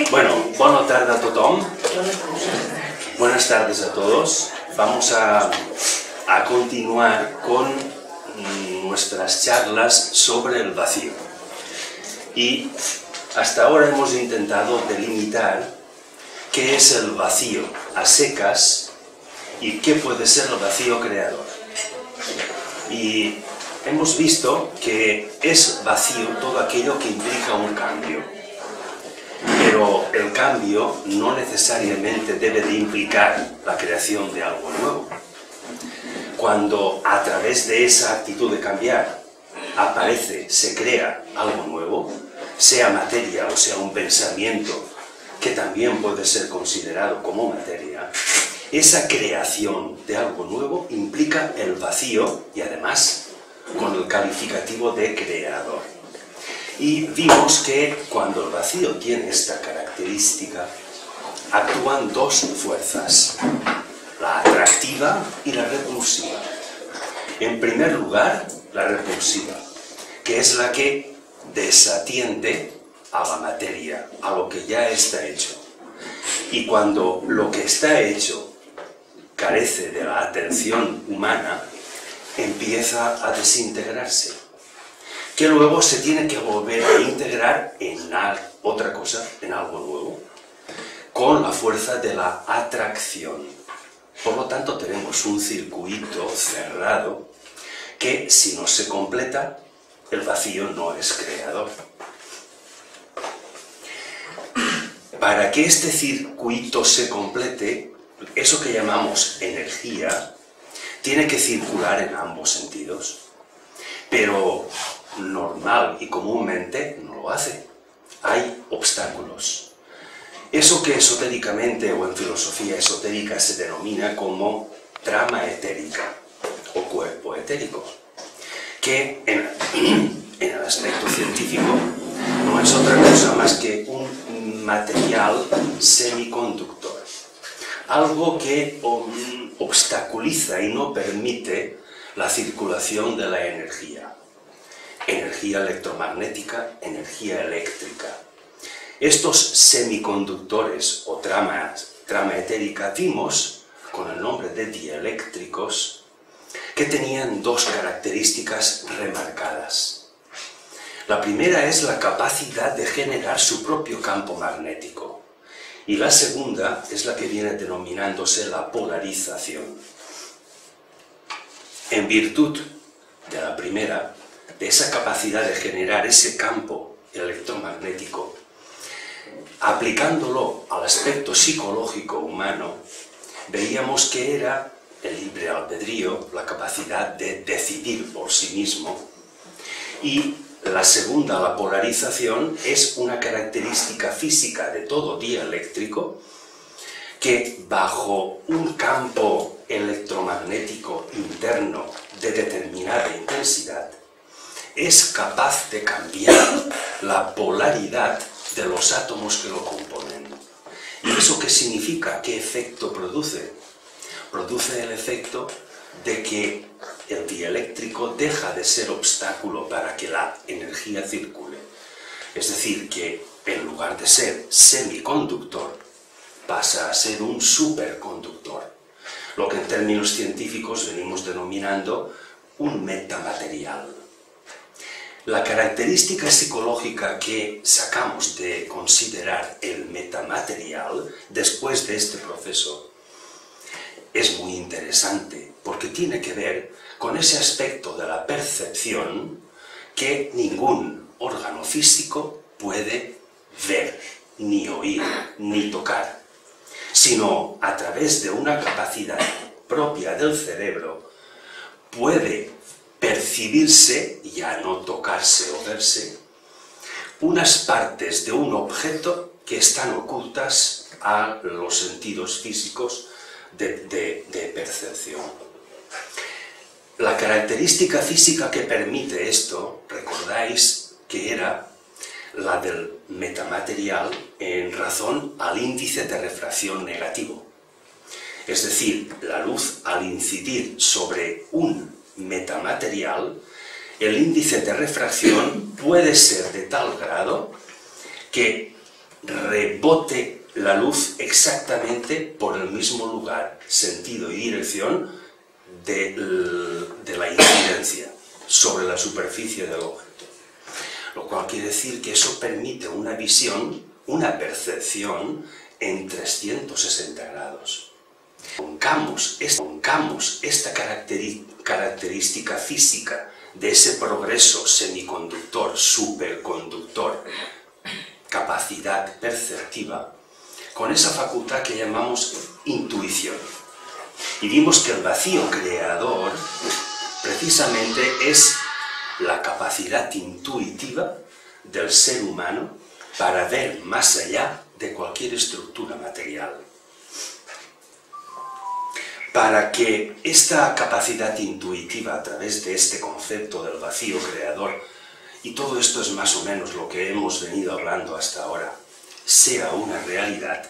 Bueno, bona tarda a tothom. Buenas tardes a todos. Vamos a continuar con nuestras charlas sobre el vacío. Y hasta ahora hemos intentado delimitar qué es el vacío a secas y qué puede ser el vacío creador. Y hemos visto que es vacío todo aquello que implica un cambio. Pero el cambio no necesariamente debe de implicar la creación de algo nuevo. Cuando a través de esa actitud de cambiar aparece, se crea algo nuevo, sea materia o sea un pensamiento que también puede ser considerado como materia, esa creación de algo nuevo implica el vacío y además con el calificativo de creador. Y vimos que cuando el vacío tiene esta característica, actúan dos fuerzas, la atractiva y la repulsiva. En primer lugar, la repulsiva, que es la que desatiende a la materia, a lo que ya está hecho. Y cuando lo que está hecho carece de la atención humana, empieza a desintegrarse, que luego se tiene que volver a integrar en otra cosa, en algo nuevo, con la fuerza de la atracción. Por lo tanto, tenemos un circuito cerrado que, si no se completa, el vacío no es creador. Para que este circuito se complete, eso que llamamos energía tiene que circular en ambos sentidos, pero normal y comúnmente no lo hace. Hay obstáculos. Eso que esotéricamente o en filosofía esotérica se denomina como trama etérica o cuerpo etérico, que en el aspecto científico no es otra cosa más que un material semiconductor, algo que obstaculiza y no permite la circulación de la energía. Energía electromagnética, energía eléctrica. Estos semiconductores o trama etérica vimos con el nombre de dieléctricos que tenían dos características remarcadas. La primera es la capacidad de generar su propio campo magnético y la segunda es la que viene denominándose la polarización. En virtud de la primera, de esa capacidad de generar ese campo electromagnético, aplicándolo al aspecto psicológico humano, veíamos que era el libre albedrío, la capacidad de decidir por sí mismo, y la segunda, la polarización, es una característica física de todo dieléctrico que bajo un campo electromagnético interno de determinada intensidad es capaz de cambiar la polaridad de los átomos que lo componen. ¿Y eso qué significa? ¿Qué efecto produce? Produce el efecto de que el dieléctrico deja de ser obstáculo para que la energía circule. Es decir, que en lugar de ser semiconductor, pasa a ser un superconductor, lo que en términos científicos venimos denominando un metamaterial. La característica psicológica que sacamos de considerar el metamaterial después de este proceso es muy interesante, porque tiene que ver con ese aspecto de la percepción que ningún órgano físico puede ver, ni oír, ni tocar, sino a través de una capacidad propia del cerebro puede percibirse, ya no tocarse o verse, unas partes de un objeto que están ocultas a los sentidos físicos de percepción. La característica física que permite esto, recordáis que era la del metamaterial en razón al índice de refracción negativo. Es decir, la luz al incidir sobre un metamaterial, el índice de refracción puede ser de tal grado que rebote la luz exactamente por el mismo lugar, sentido y dirección de la incidencia sobre la superficie del objeto. Lo cual quiere decir que eso permite una visión, una percepción en 360 grados. Pongamos esta característica física de ese progreso semiconductor, superconductor, capacidad perceptiva, con esa facultad que llamamos intuición. Y vimos que el vacío creador precisamente es la capacidad intuitiva del ser humano para ver más allá de cualquier estructura material. Para que esta capacidad intuitiva a través de este concepto del vacío creador, y todo esto es más o menos lo que hemos venido hablando hasta ahora, sea una realidad,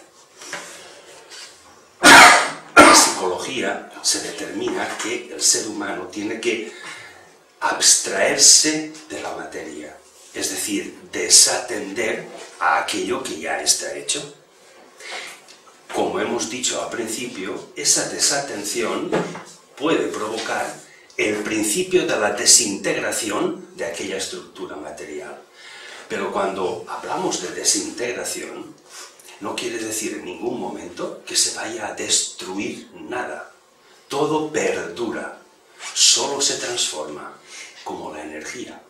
en la psicología se determina que el ser humano tiene que abstraerse de la materia, es decir, desatender a aquello que ya está hecho. Como hemos dicho al principio, esa desatención puede provocar el principio de la desintegración de aquella estructura material. Pero cuando hablamos de desintegración, no quiere decir en ningún momento que se vaya a destruir nada. Todo perdura, solo se transforma como la energía.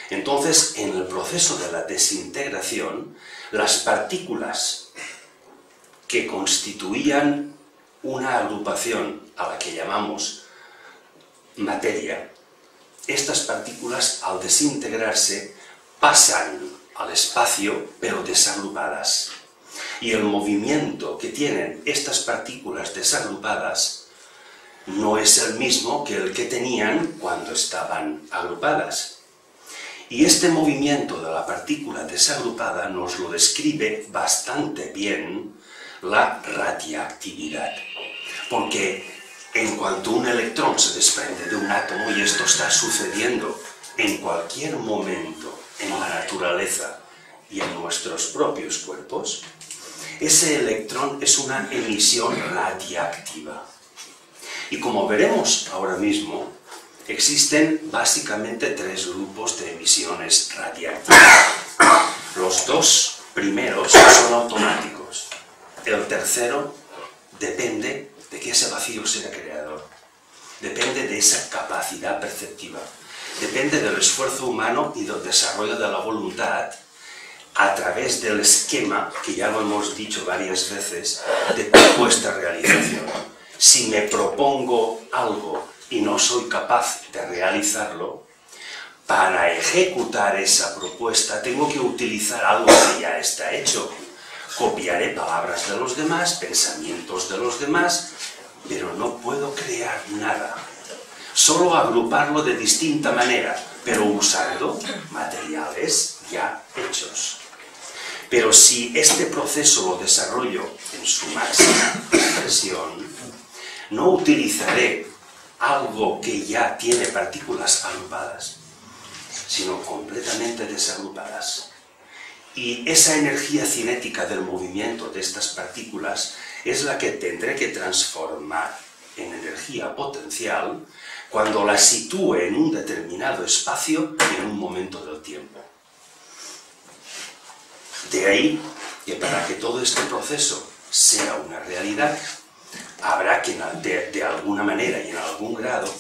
Entonces, en el proceso de la desintegración, las partículas que constituían una agrupación a la que llamamos materia, estas partículas al desintegrarse pasan al espacio pero desagrupadas. Y el movimiento que tienen estas partículas desagrupadas no es el mismo que el que tenían cuando estaban agrupadas. Y este movimiento de la partícula desagrupada nos lo describe bastante bien la radiactividad. Porque en cuanto un electrón se desprende de un átomo, y esto está sucediendo en cualquier momento en la naturaleza y en nuestros propios cuerpos, ese electrón es una emisión radiactiva. Y como veremos ahora mismo, existen básicamente tres grupos de emisiones radiactivas. Los dos primeros son automáticos. El tercero depende de que ese vacío sea creador. Depende de esa capacidad perceptiva. Depende del esfuerzo humano y del desarrollo de la voluntad a través del esquema, que ya lo hemos dicho varias veces, de propuesta realización. Si me propongo algo y no soy capaz de realizarlo, para ejecutar esa propuesta tengo que utilizar algo que ya está hecho. Copiaré palabras de los demás, pensamientos de los demás, pero no puedo crear nada. Solo agruparlo de distinta manera, pero usando materiales ya hechos. Pero si este proceso lo desarrollo en su máxima expresión, no utilizaré algo que ya tiene partículas agrupadas, sino completamente desagrupadas. Y esa energía cinética del movimiento de estas partículas es la que tendré que transformar en energía potencial cuando la sitúe en un determinado espacio y en un momento del tiempo. De ahí que para que todo este proceso sea una realidad, habrá que de alguna manera y en algún grado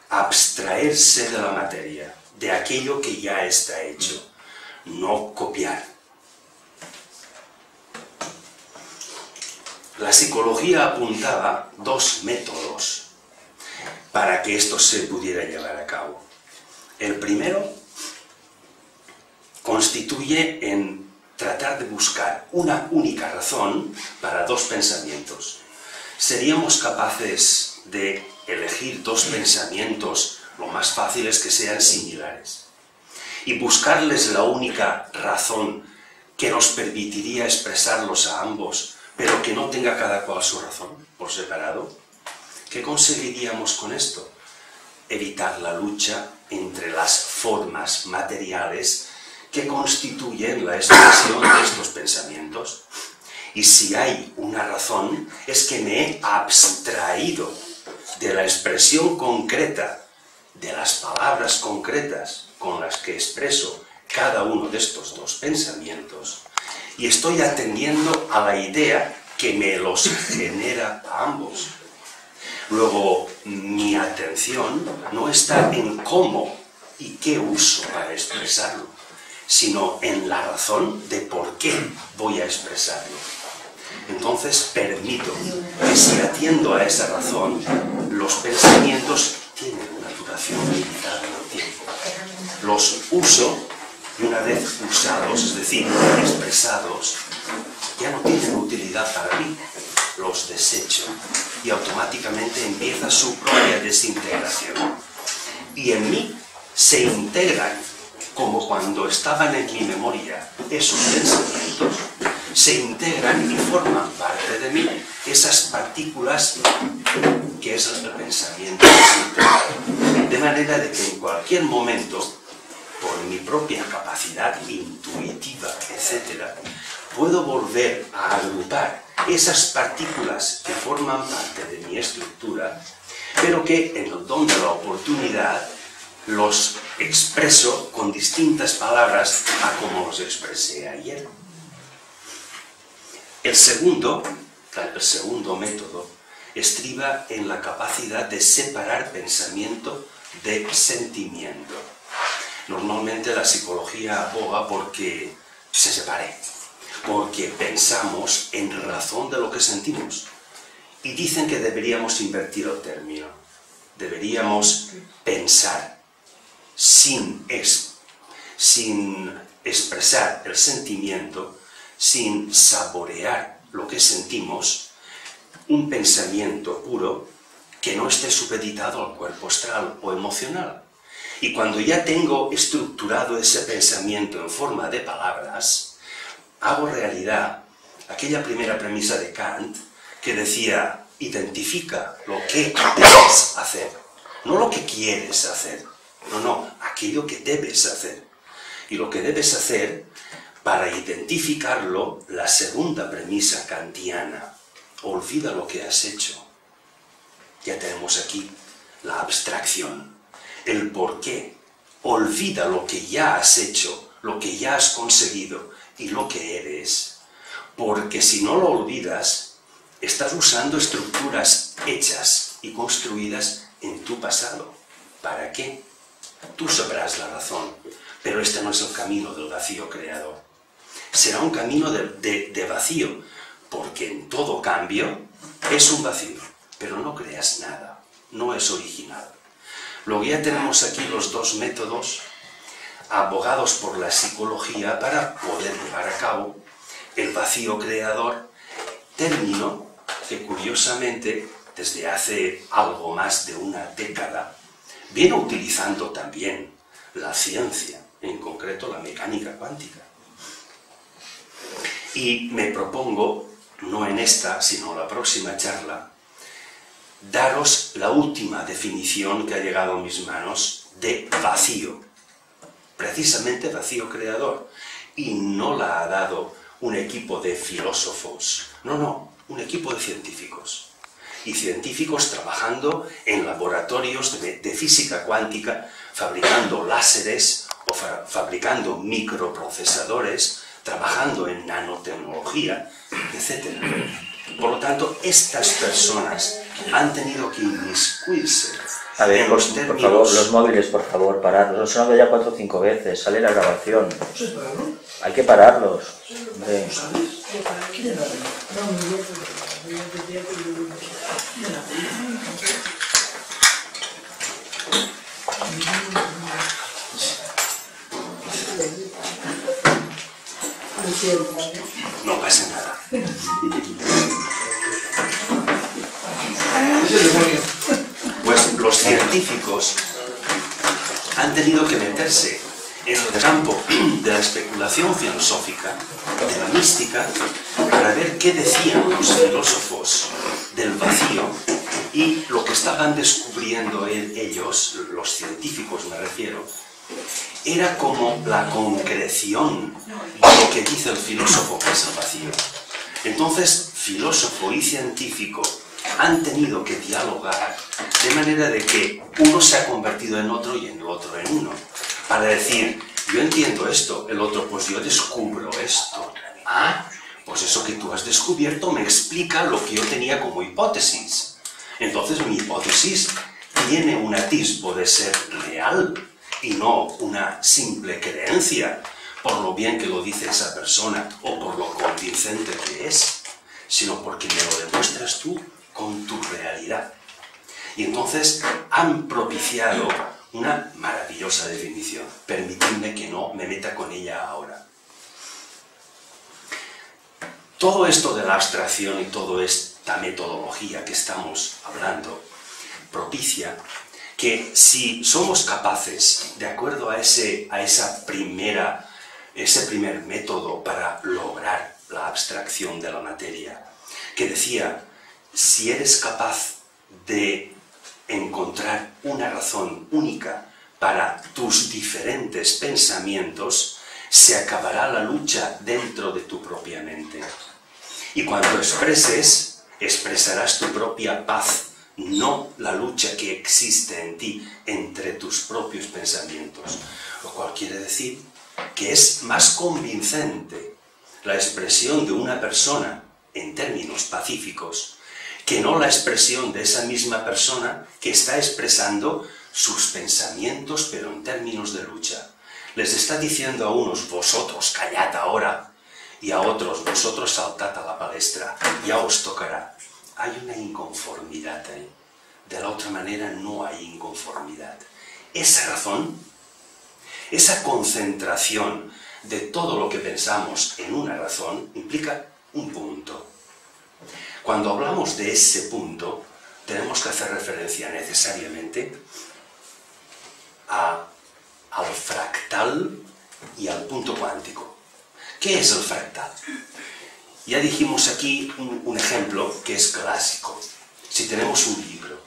abstraerse de la materia, de aquello que ya está hecho, no copiar. La psicología apuntaba dos métodos para que esto se pudiera llevar a cabo. El primero constituye en tratar de buscar una única razón para dos pensamientos. ¿Seríamos capaces de elegir dos pensamientos? Lo más fácil es que sean similares. Y buscarles la única razón que nos permitiría expresarlos a ambos, pero que no tenga cada cual su razón por separado. ¿Qué conseguiríamos con esto? Evitar la lucha entre las formas materiales que constituyen la expresión de estos pensamientos. Y si hay una razón, es que me he abstraído de la expresión concreta, de las palabras concretas con las que expreso cada uno de estos dos pensamientos, y estoy atendiendo a la idea que me los genera a ambos. Luego, mi atención no está en cómo y qué uso para expresarlo, sino en la razón de por qué voy a expresarlo. Entonces permito que si atiendo a esa razón, los pensamientos tienen una duración limitada en el tiempo. Los uso y una vez usados, es decir, expresados, ya no tienen utilidad para mí. Los desecho y automáticamente empieza su propia desintegración. Y en mí se integran, como cuando estaban en mi memoria esos pensamientos, se integran y forman parte de mí esas partículas que es el pensamiento desintegrado. De manera de que en cualquier momento, por mi propia capacidad intuitiva, etc., puedo volver a agrupar esas partículas que forman parte de mi estructura, pero que en el don de la oportunidad los expreso con distintas palabras a como los expresé ayer. El segundo método estriba en la capacidad de separar pensamiento de sentimiento. Normalmente la psicología aboga porque se separe, porque pensamos en razón de lo que sentimos. Y dicen que deberíamos invertir el término. Deberíamos pensar sin expresar el sentimiento, sin saborear lo que sentimos, un pensamiento puro que no esté supeditado al cuerpo astral o emocional. Y cuando ya tengo estructurado ese pensamiento en forma de palabras, hago realidad aquella primera premisa de Kant que decía: identifica lo que debes hacer, no lo que quieres hacer, no, aquello que debes hacer. Y lo que debes hacer, para identificarlo, la segunda premisa kantiana: olvida lo que has hecho. Ya tenemos aquí la abstracción, el porqué. Olvida lo que ya has hecho, lo que ya has conseguido y lo que eres, porque si no lo olvidas, estás usando estructuras hechas y construidas en tu pasado. ¿Para qué? Tú sabrás la razón, pero este no es el camino del vacío creador. Será un camino de vacío, porque en todo cambio es un vacío, pero no creas nada, no es original. Luego ya tenemos aquí los dos métodos abogados por la psicología para poder llevar a cabo el vacío creador, término que curiosamente desde hace algo más de una década viene utilizando también la ciencia, en concreto la mecánica cuántica. Y me propongo, no en esta, sino en la próxima charla, daros la última definición que ha llegado a mis manos de vacío. Precisamente vacío creador. Y no la ha dado un equipo de filósofos. No, un equipo de científicos. Y científicos trabajando en laboratorios de física cuántica, fabricando láseres o fabricando microprocesadores, trabajando en nanotecnología, etc. Por lo tanto, estas personas han tenido que inmiscuirse en los términos... Por favor, los móviles, por favor, pararlos. Los han sonado ya 4 o 5 veces, sale la grabación. Hay que pararlos. Hombre. No pasa nada. Pues los científicos han tenido que meterse en el campo de la especulación filosófica, de la mística, para ver qué decían los filósofos del vacío, y lo que estaban descubriendo ellos, los científicos me refiero, era como la concreción de lo que dice el filósofo, que es el vacío. Entonces, filósofo y científico han tenido que dialogar de manera de que uno se ha convertido en otro y el otro en uno. Para decir, yo entiendo esto, el otro, pues yo descubro esto. Ah, pues eso que tú has descubierto me explica lo que yo tenía como hipótesis. Entonces mi hipótesis tiene un atisbo de ser real y no una simple creencia, por lo bien que lo dice esa persona o por lo convincente que es, sino porque me lo demuestras tú con tu realidad. Y entonces han propiciado una maravillosa definición. Permitidme que no me meta con ella ahora. Todo esto de la abstracción y toda esta metodología que estamos hablando propicia que si somos capaces, de acuerdo a ese primer método para lograr la abstracción de la materia, que decía, si eres capaz de encontrar una razón única para tus diferentes pensamientos, se acabará la lucha dentro de tu propia mente. Y cuando expreses, expresarás tu propia paz, no la lucha que existe en ti entre tus propios pensamientos. Lo cual quiere decir que es más convincente la expresión de una persona en términos pacíficos que no la expresión de esa misma persona que está expresando sus pensamientos pero en términos de lucha. Les está diciendo a unos, vosotros callad ahora, y a otros, vosotros saltad a la palestra, ya os tocará. Hay una inconformidad ahí. De la otra manera no hay inconformidad. Esa razón, esa concentración de todo lo que pensamos en una razón, implica un punto. Cuando hablamos de ese punto, tenemos que hacer referencia necesariamente al fractal y al punto cuántico. ¿Qué es el fractal? Ya dijimos aquí un ejemplo que es clásico. Si tenemos un libro,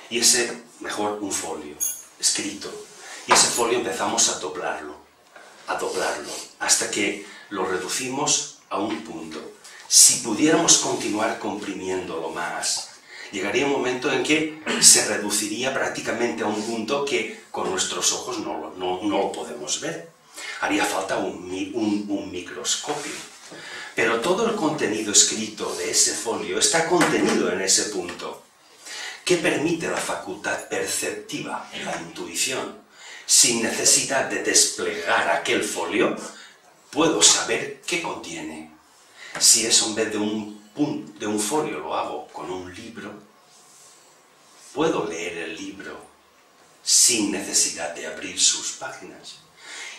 y ese, mejor un folio, escrito, y ese folio empezamos a doblarlo, hasta que lo reducimos a un punto. Si pudiéramos continuar comprimiéndolo más, llegaría un momento en que se reduciría prácticamente a un punto que con nuestros ojos no lo podemos ver. Haría falta un microscopio. Pero todo el contenido escrito de ese folio está contenido en ese punto, que permite la facultad perceptiva, la intuición. Sin necesidad de desplegar aquel folio, puedo saber qué contiene. Si eso en vez de un folio lo hago con un libro, puedo leer el libro sin necesidad de abrir sus páginas.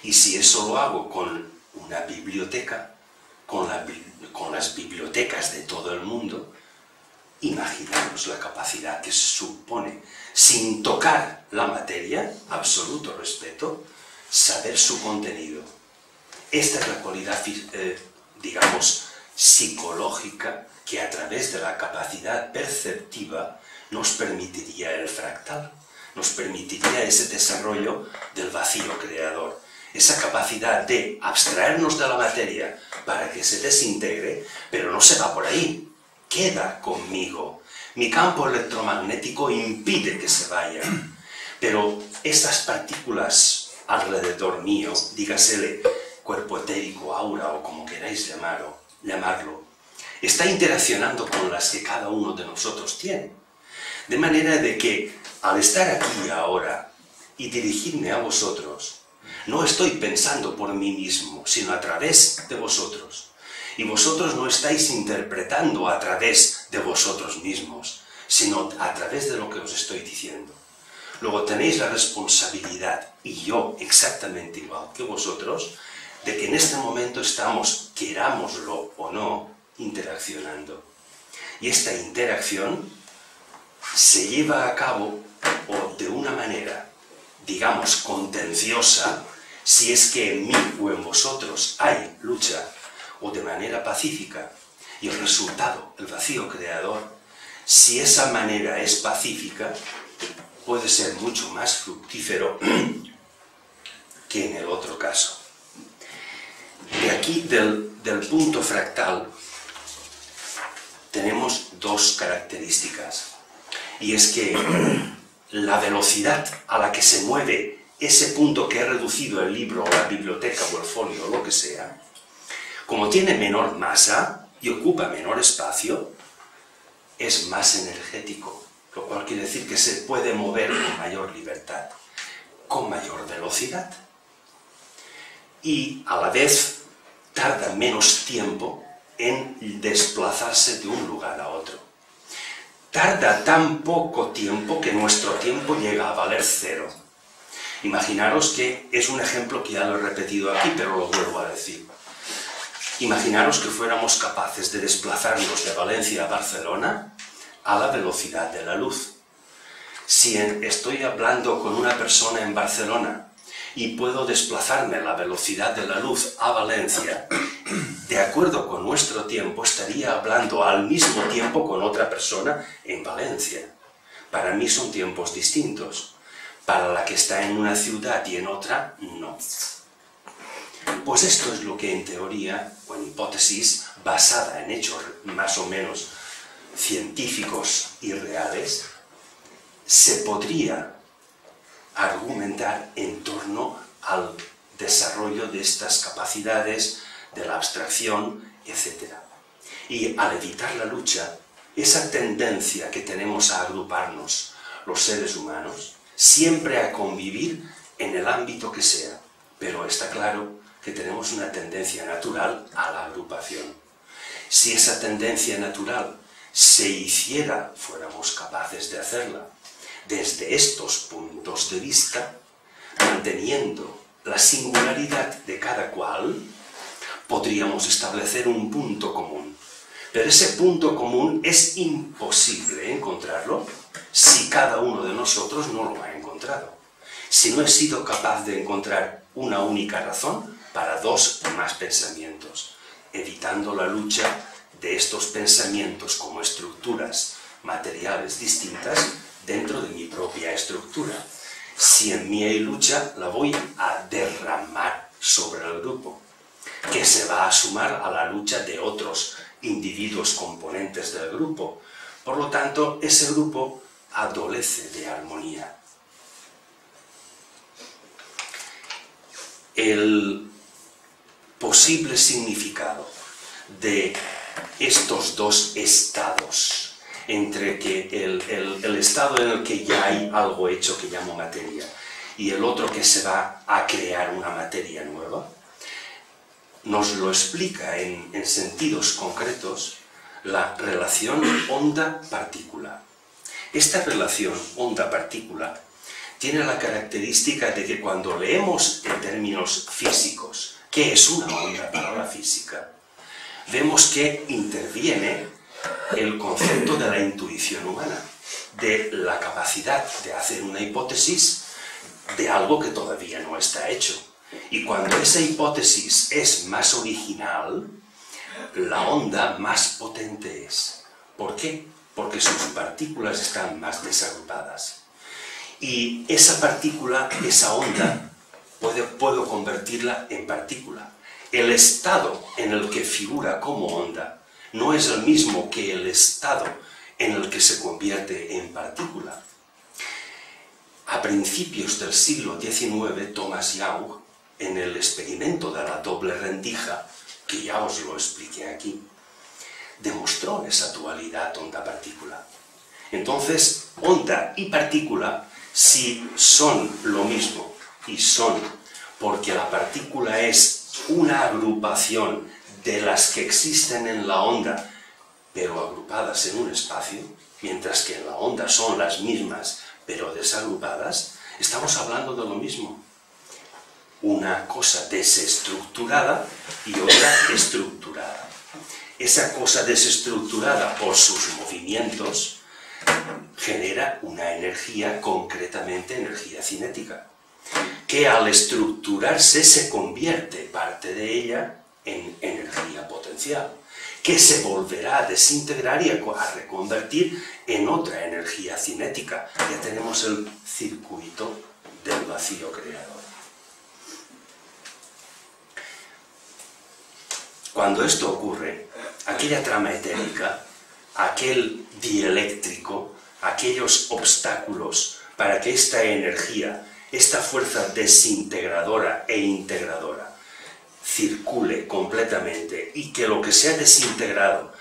Y si eso lo hago con una biblioteca, con las bibliotecas de todo el mundo, imaginaos la capacidad que supone, sin tocar la materia, absoluto respeto, saber su contenido. Esta es la cualidad, digamos, psicológica que a través de la capacidad perceptiva nos permitiría el fractal, nos permitiría ese desarrollo del vacío creador. Esa capacidad de abstraernos de la materia para que se desintegre, pero no se va por ahí, queda conmigo. Mi campo electromagnético impide que se vaya, pero estas partículas alrededor mío, dígasele cuerpo etérico, aura o como queráis llamarlo, está interaccionando con las que cada uno de nosotros tiene. De manera de que al estar aquí ahora y dirigirme a vosotros, no estoy pensando por mí mismo, sino a través de vosotros. Y vosotros no estáis interpretando a través de vosotros mismos, sino a través de lo que os estoy diciendo. Luego tenéis la responsabilidad, y yo exactamente igual que vosotros, de que en este momento estamos, querámoslo o no, interaccionando. Y esta interacción se lleva a cabo o de una manera, digamos, contenciosa, si es que en mí o en vosotros hay lucha, o de manera pacífica, y el resultado, el vacío creador, si esa manera es pacífica, puede ser mucho más fructífero que en el otro caso. De aquí, del punto fractal, tenemos dos características. Y es que la velocidad a la que se mueve ese punto que he reducido el libro, o la biblioteca, o el folio, o lo que sea, como tiene menor masa y ocupa menor espacio, es más energético, lo cual quiere decir que se puede mover con mayor libertad, con mayor velocidad. Y a la vez tarda menos tiempo en desplazarse de un lugar a otro. Tarda tan poco tiempo que nuestro tiempo llega a valer cero. Imaginaros que es un ejemplo que ya lo he repetido aquí, pero lo vuelvo a decir. Imaginaros que fuéramos capaces de desplazarnos de Valencia a Barcelona a la velocidad de la luz. Si estoy hablando con una persona en Barcelona y puedo desplazarme a la velocidad de la luz a Valencia, de acuerdo con nuestro tiempo, estaría hablando al mismo tiempo con otra persona en Valencia. Para mí son tiempos distintos. Para la que está en una ciudad y en otra, no. Pues esto es lo que en teoría, o en hipótesis, basada en hechos más o menos científicos y reales, se podría argumentar en torno al desarrollo de estas capacidades, de la abstracción, etc. Y al evitar la lucha, esa tendencia que tenemos a agruparnos los seres humanos, siempre a convivir en el ámbito que sea, pero está claro que tenemos una tendencia natural a la agrupación. Si esa tendencia natural se hiciera, fuéramos capaces de hacerla, desde estos puntos de vista, manteniendo la singularidad de cada cual, podríamos establecer un punto común. Pero ese punto común es imposible encontrarlo si cada uno de nosotros no lo ha encontrado. Si no he sido capaz de encontrar una única razón para dos o más pensamientos, evitando la lucha de estos pensamientos como estructuras materiales distintas dentro de mi propia estructura. Si en mí hay lucha, la voy a derramar sobre el grupo, que se va a sumar a la lucha de otros individuos componentes del grupo. Por lo tanto, ese grupo adolece de armonía. El posible significado de estos dos estados, entre que el estado en el que ya hay algo hecho que llamo materia y el otro que se va a crear una materia nueva, nos lo explica en sentidos concretos la relación onda-partícula. Esta relación onda-partícula tiene la característica de que cuando leemos en términos físicos qué es una onda para la física, vemos que interviene el concepto de la intuición humana, de la capacidad de hacer una hipótesis de algo que todavía no está hecho. Y cuando esa hipótesis es más original, la onda más potente es. ¿Por qué? Porque sus partículas están más desagrupadas. Y esa partícula, esa onda, puedo convertirla en partícula. El estado en el que figura como onda no es el mismo que el estado en el que se convierte en partícula. A principios del siglo XIX, Thomas Young, en el experimento de la doble rendija, que ya os lo expliqué aquí, demostró esa dualidad onda-partícula. Entonces, onda y partícula, si son lo mismo, y son porque la partícula es una agrupación de las que existen en la onda, pero agrupadas en un espacio, mientras que en la onda son las mismas, pero desagrupadas, estamos hablando de lo mismo. Una cosa desestructurada y otra estructurada. Esa cosa desestructurada por sus movimientos genera una energía, concretamente energía cinética, que al estructurarse se convierte parte de ella en energía potencial, que se volverá a desintegrar y a reconvertir en otra energía cinética. Ya tenemos el circuito del vacío creador. Cuando esto ocurre, aquella trama etérica, aquel dieléctrico, aquellos obstáculos para que esta energía, esta fuerza desintegradora e integradora circule completamente y que lo que se ha desintegrado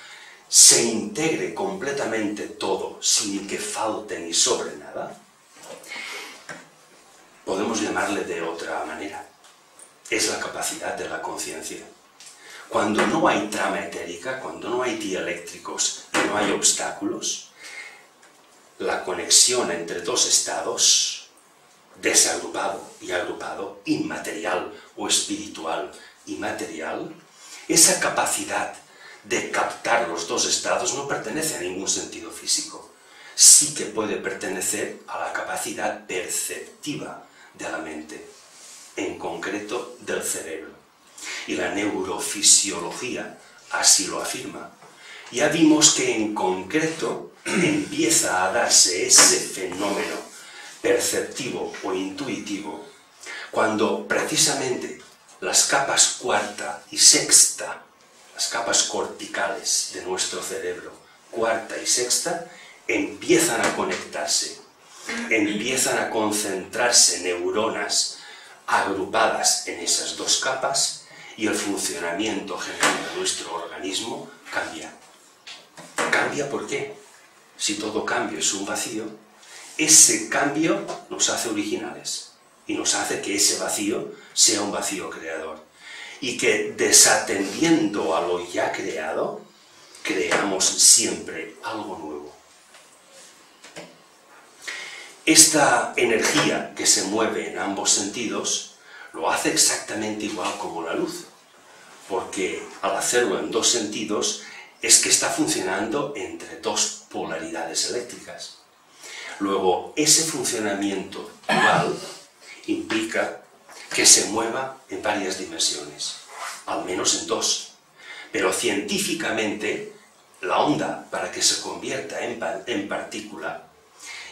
se integre completamente todo sin que falte ni sobre nada, podemos llamarle de otra manera. Es la capacidad de la conciencia. Cuando no hay trama etérica, cuando no hay dieléctricos y no hay obstáculos, la conexión entre dos estados, desagrupado y agrupado, inmaterial o espiritual y material, esa capacidad de captar los dos estados no pertenece a ningún sentido físico. Sí que puede pertenecer a la capacidad perceptiva de la mente, en concreto del cerebro. Y la neurofisiología así lo afirma. Ya vimos que en concreto empieza a darse ese fenómeno perceptivo o intuitivo cuando precisamente las capas cuarta y sexta, las capas corticales de nuestro cerebro, cuarta y sexta, empiezan a conectarse, empiezan a concentrarse neuronas agrupadas en esas dos capas y el funcionamiento general de nuestro organismo cambia. ¿Cambia por qué? Si todo cambio es un vacío, ese cambio nos hace originales y nos hace que ese vacío sea un vacío creador. Y que desatendiendo a lo ya creado, creamos siempre algo nuevo. Esta energía que se mueve en ambos sentidos lo hace exactamente igual como la luz, porque al hacerlo en dos sentidos es que está funcionando entre dos polaridades eléctricas. Luego, ese funcionamiento dual implica que se mueva en varias dimensiones, al menos en dos. Pero científicamente, la onda, para que se convierta en partícula,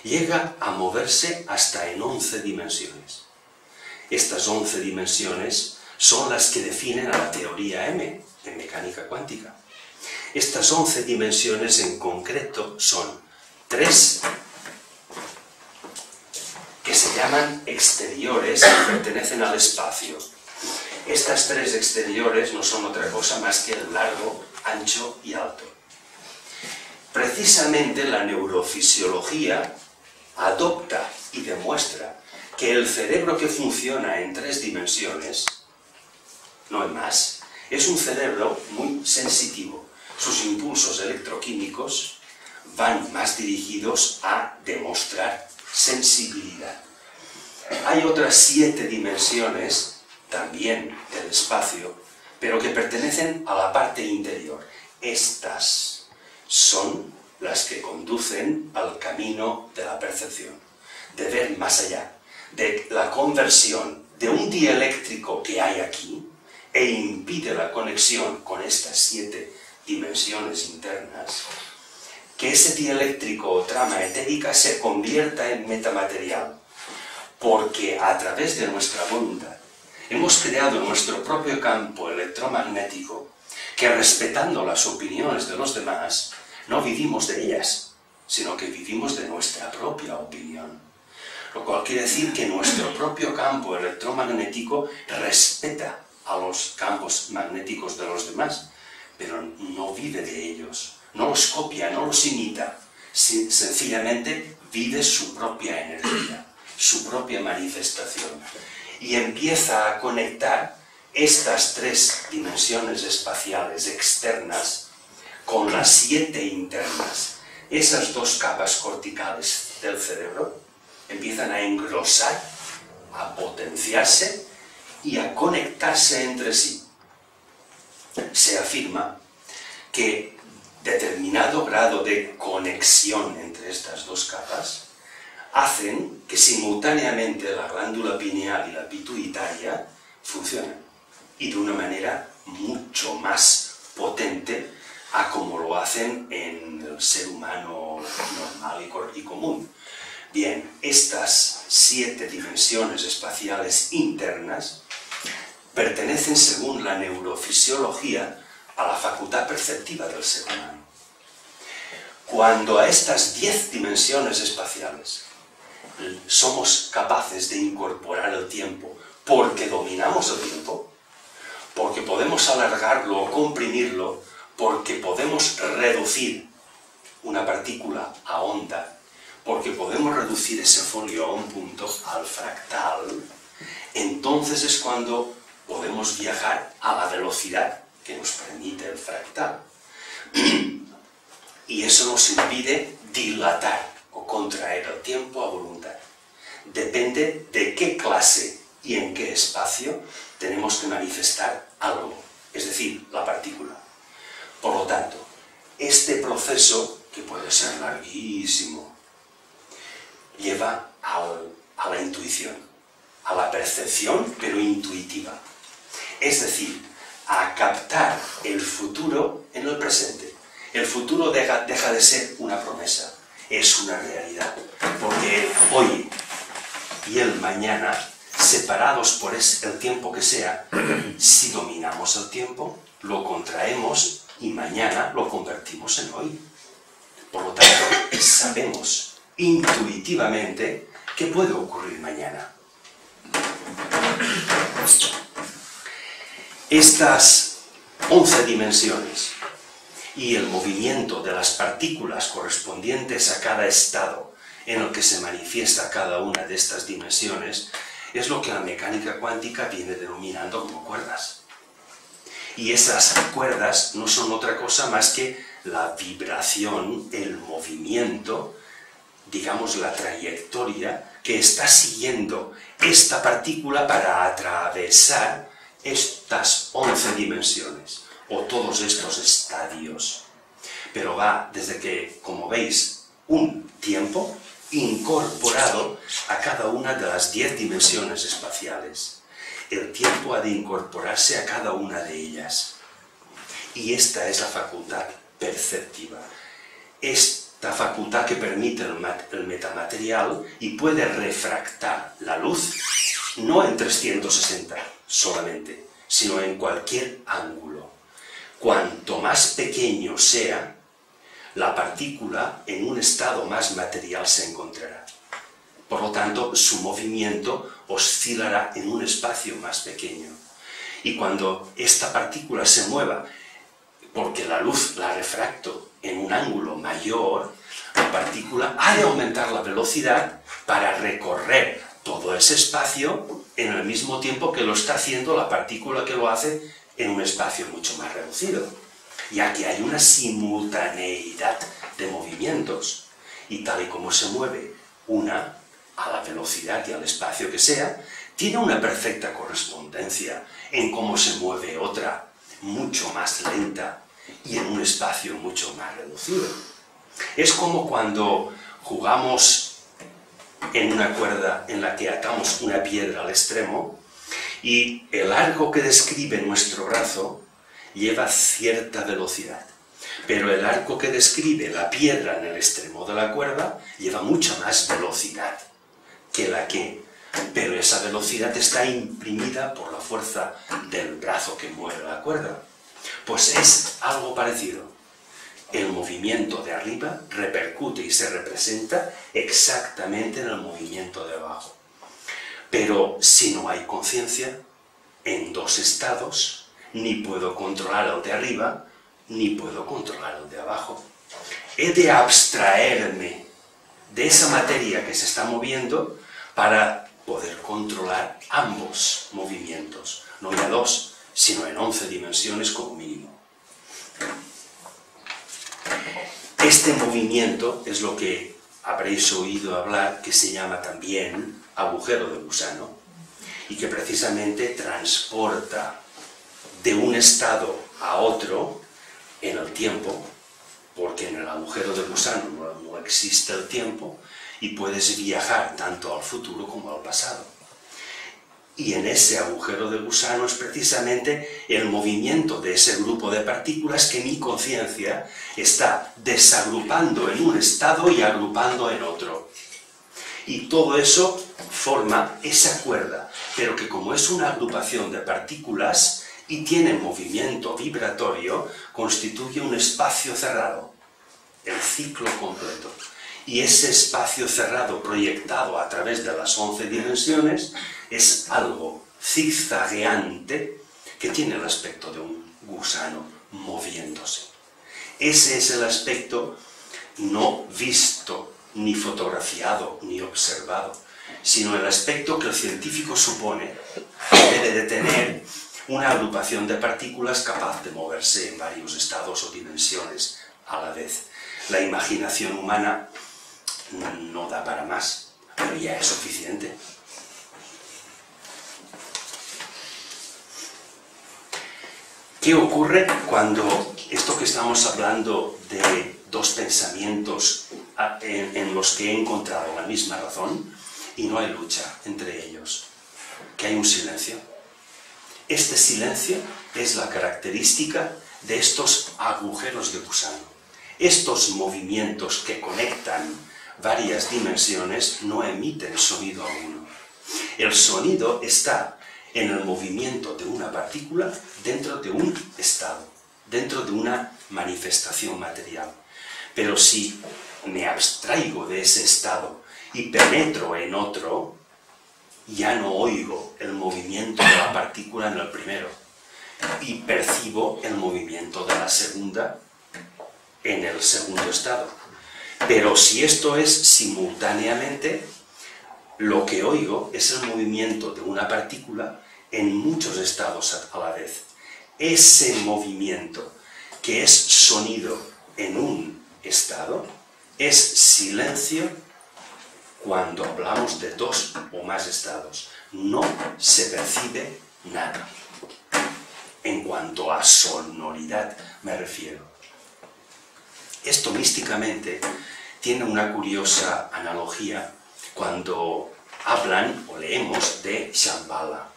llega a moverse hasta en 11 dimensiones. Estas 11 dimensiones son las que definen a la teoría M, en mecánica cuántica. Estas 11 dimensiones en concreto son 3 que se llaman exteriores, que pertenecen al espacio. Estas 3 exteriores no son otra cosa más que el largo, ancho y alto. Precisamente la neurofisiología adopta y demuestra que el cerebro que funciona en 3 dimensiones, no es más, es un cerebro muy sensitivo. Sus impulsos electroquímicos van más dirigidos a demostrar sensibilidad. Hay otras 7 dimensiones, también del espacio, pero que pertenecen a la parte interior. Estas son las que conducen al camino de la percepción, de ver más allá, de la conversión de un dieléctrico que hay aquí e impide la conexión con estas 7 dimensiones internas, que ese dieléctrico o trama etérica se convierta en metamaterial, porque a través de nuestra voluntad hemos creado nuestro propio campo electromagnético que, respetando las opiniones de los demás, no vivimos de ellas, sino que vivimos de nuestra propia opinión. Lo cual quiere decir que nuestro propio campo electromagnético respeta a los campos magnéticos de los demás, pero no vive de ellos, no los copia, no los imita, sencillamente vive su propia energía, su propia manifestación, y empieza a conectar estas 3 dimensiones espaciales externas con las 7 internas. Esas 2 capas corticales del cerebro empiezan a engrosar, a potenciarse y a conectarse entre sí. Se afirma que determinado grado de conexión entre estas 2 capas hacen que simultáneamente la glándula pineal y la pituitaria funcionen, y de una manera mucho más potente a como lo hacen en el ser humano normal y común. Bien, estas 7 dimensiones espaciales internas pertenecen, según la neurofisiología, a la facultad perceptiva del ser humano. Cuando a estas 10 dimensiones espaciales somos capaces de incorporar el tiempo porque dominamos el tiempo, porque podemos alargarlo o comprimirlo, porque podemos reducir una partícula a onda, porque podemos reducir ese folio a un punto, al fractal, entonces es cuando podemos viajar a la velocidad que nos permite el fractal. Y eso nos impide dilatar o contraer el tiempo a voluntad. Depende de qué clase y en qué espacio tenemos que manifestar algo, es decir, la partícula. Por lo tanto, este proceso, que puede ser larguísimo, lleva a la intuición, a la percepción, pero intuitiva. Es decir, a captar el futuro en el presente. El futuro deja de ser una promesa, es una realidad. Porque hoy y el mañana, separados por el tiempo que sea, si dominamos el tiempo, lo contraemos y mañana lo convertimos en hoy. Por lo tanto, sabemos intuitivamente qué puede ocurrir mañana. Estas 11 dimensiones y el movimiento de las partículas correspondientes a cada estado en el que se manifiesta cada una de estas dimensiones es lo que la mecánica cuántica viene denominando como cuerdas. Y esas cuerdas no son otra cosa más que la vibración, el movimiento, digamos la trayectoria que está siguiendo esta partícula para atravesar estas 11 dimensiones o todos estos estadios. Pero va desde que, como veis, un tiempo incorporado a cada una de las 10 dimensiones espaciales. El tiempo ha de incorporarse a cada una de ellas. Y esta es la facultad perceptiva. Esta facultad que permite el metamaterial y puede refractar la luz, no en 360 solamente, sino en cualquier ángulo. Cuanto más pequeño sea, la partícula en un estado más material se encontrará. Por lo tanto, su movimiento oscilará en un espacio más pequeño. Y cuando esta partícula se mueva, porque la luz la refracto en un ángulo mayor, la partícula ha de aumentar la velocidad para recorrer todo ese espacio en el mismo tiempo que lo está haciendo la partícula que lo hace en un espacio mucho más reducido, ya que hay una simultaneidad de movimientos, y tal y como se mueve una a la velocidad y al espacio que sea, tiene una perfecta correspondencia en cómo se mueve otra mucho más lenta y en un espacio mucho más reducido. Es como cuando jugamos en una cuerda en la que atamos una piedra al extremo y el arco que describe nuestro brazo lleva cierta velocidad, pero el arco que describe la piedra en el extremo de la cuerda lleva mucha más velocidad que pero esa velocidad está imprimida por la fuerza del brazo que mueve la cuerda. Pues es algo parecido. El movimiento de arriba repercute y se representa exactamente en el movimiento de abajo. Pero si no hay conciencia, en dos estados, ni puedo controlar el de arriba, ni puedo controlar el de abajo. He de abstraerme de esa materia que se está moviendo para poder controlar ambos movimientos, no ya dos, sino en 11 dimensiones como mínimo. Este movimiento es lo que habréis oído hablar, que se llama también agujero de gusano, y que precisamente transporta de un estado a otro en el tiempo, porque en el agujero de gusano no existe el tiempo, y puedes viajar tanto al futuro como al pasado. Y en ese agujero de gusano es precisamente el movimiento de ese grupo de partículas que mi conciencia está desagrupando en un estado y agrupando en otro. Y todo eso forma esa cuerda, pero que como es una agrupación de partículas, y tiene movimiento vibratorio, constituye un espacio cerrado, el ciclo completo. Y ese espacio cerrado proyectado a través de las 11 dimensiones es algo zigzagueante que tiene el aspecto de un gusano moviéndose. Ese es el aspecto no visto, ni fotografiado, ni observado, sino el aspecto que el científico supone que debe de tener una agrupación de partículas capaz de moverse en varios estados o dimensiones a la vez. La imaginación humana no da para más, pero ya es suficiente. ¿Qué ocurre cuando esto que estamos hablando de dos pensamientos en los que he encontrado la misma razón y no hay lucha entre ellos? Que hay un silencio. Este silencio es la característica de estos agujeros de gusano. Estos movimientos que conectan varias dimensiones no emiten sonido alguno. El sonido está en el movimiento de una partícula dentro de un estado, dentro de una manifestación material. Pero si me abstraigo de ese estado y penetro en otro, ya no oigo el movimiento de la partícula en el primero y percibo el movimiento de la segunda en el segundo estado. Pero si esto es simultáneamente, lo que oigo es el movimiento de una partícula en muchos estados a la vez. Ese movimiento, que es sonido en un estado, es silencio cuando hablamos de dos o más estados. No se percibe nada. En cuanto a sonoridad me refiero. Esto místicamente tiene una curiosa analogía cuando hablan o leemos de Shambhala.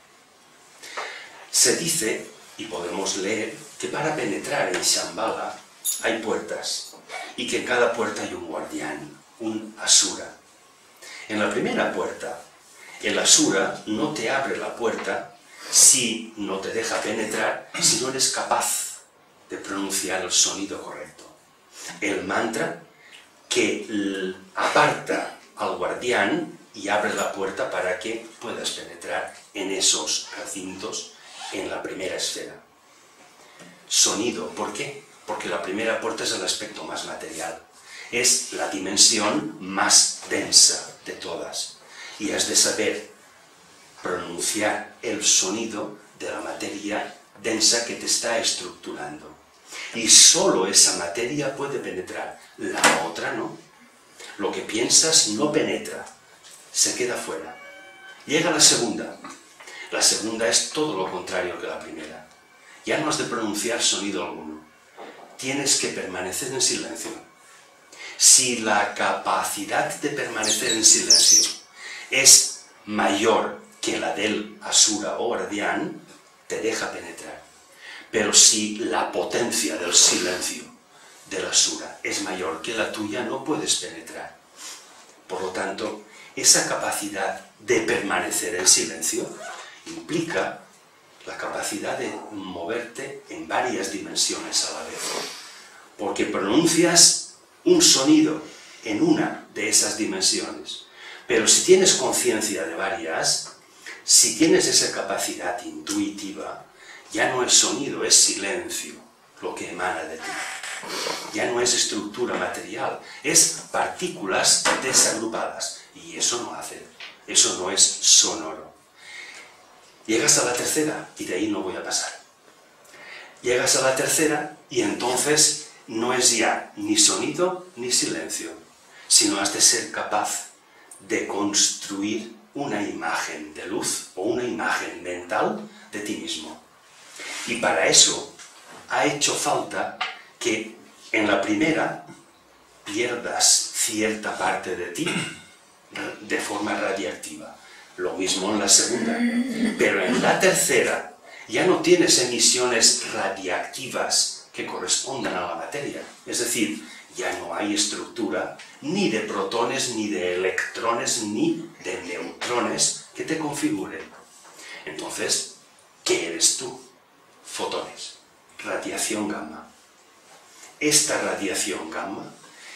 Se dice, y podemos leer, que para penetrar en Shambhala hay puertas, y que en cada puerta hay un guardián, un asura. En la primera puerta, el asura no te abre la puerta si no te deja penetrar, si no eres capaz de pronunciar el sonido correcto. El mantra que aparta al guardián y abre la puerta para que puedas penetrar en esos recintos en la primera esfera. Sonido, ¿por qué? Porque la primera puerta es el aspecto más material. Es la dimensión más densa de todas. Y has de saber pronunciar el sonido de la materia densa que te está estructurando. Y solo esa materia puede penetrar, la otra no. Lo que piensas no penetra, se queda fuera. Llega la segunda. La segunda es todo lo contrario que la primera. Ya no has de pronunciar sonido alguno. Tienes que permanecer en silencio. Si la capacidad de permanecer en silencio es mayor que la del asura o guardián, te deja penetrar. Pero si la potencia del silencio del asura es mayor que la tuya, no puedes penetrar. Por lo tanto, esa capacidad de permanecer en silencio implica la capacidad de moverte en varias dimensiones a la vez. Porque pronuncias un sonido en una de esas dimensiones. Pero si tienes conciencia de varias, si tienes esa capacidad intuitiva, ya no es sonido, es silencio lo que emana de ti. Ya no es estructura material, es partículas desagrupadas. Y eso no es sonoro. Llegas a la tercera y de ahí no voy a pasar. Llegas a la tercera y entonces no es ya ni sonido ni silencio, sino has de ser capaz de construir una imagen de luz o una imagen mental de ti mismo. Y para eso ha hecho falta que en la primera pierdas cierta parte de ti de forma radiactiva. Lo mismo en la segunda. Pero en la tercera ya no tienes emisiones radiactivas que correspondan a la materia. Es decir, ya no hay estructura ni de protones, ni de electrones, ni de neutrones que te configuren. Entonces, ¿qué eres tú? fotones, radiación gamma. Esta radiación gamma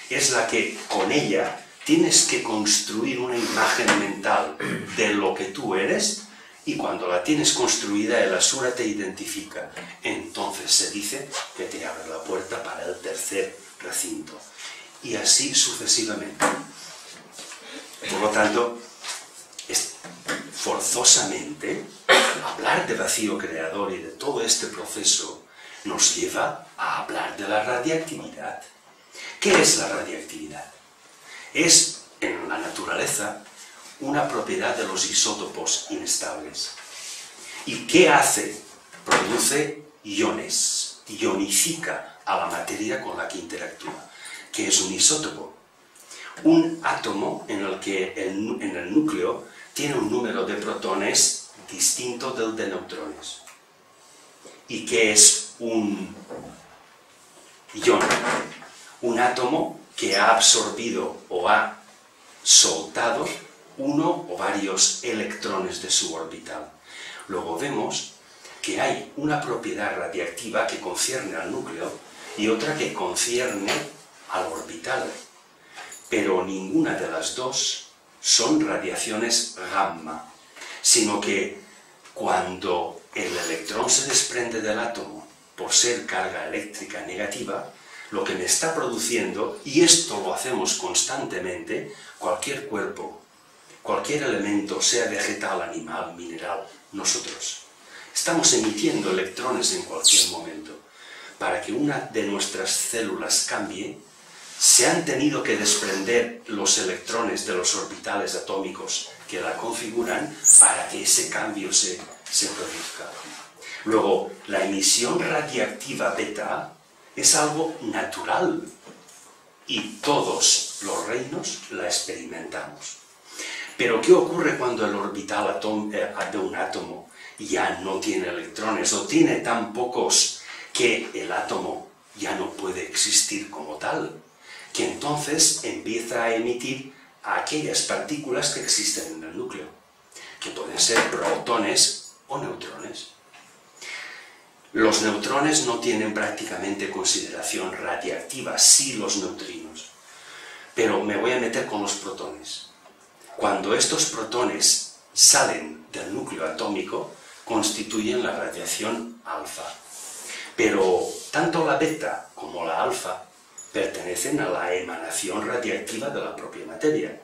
es la que con ella tienes que construir una imagen mental de lo que tú eres, y cuando la tienes construida el Asura te identifica. Entonces se dice que te abre la puerta para el tercer recinto. Y así sucesivamente. Por lo tanto, forzosamente, hablar de vacío creador y de todo este proceso nos lleva a hablar de la radiactividad. ¿Qué es la radiactividad? Es, en la naturaleza, una propiedad de los isótopos inestables. ¿Y qué hace? Produce iones, ionifica a la materia con la que interactúa. ¿Qué es un isótopo? Un átomo en el que en el núcleo tiene un número de protones distinto del de neutrones. ¿Y qué es un ion? Un átomo que ha absorbido o ha soltado uno o varios electrones de su orbital. Luego vemos que hay una propiedad radiactiva que concierne al núcleo y otra que concierne al orbital. Pero ninguna de las dos son radiaciones gamma, sino que cuando el electrón se desprende del átomo por ser carga eléctrica negativa, lo que me está produciendo, y esto lo hacemos constantemente, cualquier cuerpo, cualquier elemento, sea vegetal, animal, mineral, nosotros, estamos emitiendo electrones en cualquier momento. Para que una de nuestras células cambie, se han tenido que desprender los electrones de los orbitales atómicos que la configuran para que ese cambio se produzca. Luego, la emisión radiactiva beta es algo natural y todos los reinos la experimentamos. Pero ¿qué ocurre cuando el orbital de un átomo ya no tiene electrones o tiene tan pocos que el átomo ya no puede existir como tal? Que entonces empieza a emitir a aquellas partículas que existen en el núcleo, que pueden ser protones o neutrones. Los neutrones no tienen prácticamente consideración radiactiva, sí los neutrinos. Pero me voy a meter con los protones. Cuando estos protones salen del núcleo atómico, constituyen la radiación alfa. Pero tanto la beta como la alfa pertenecen a la emanación radiactiva de la propia materia.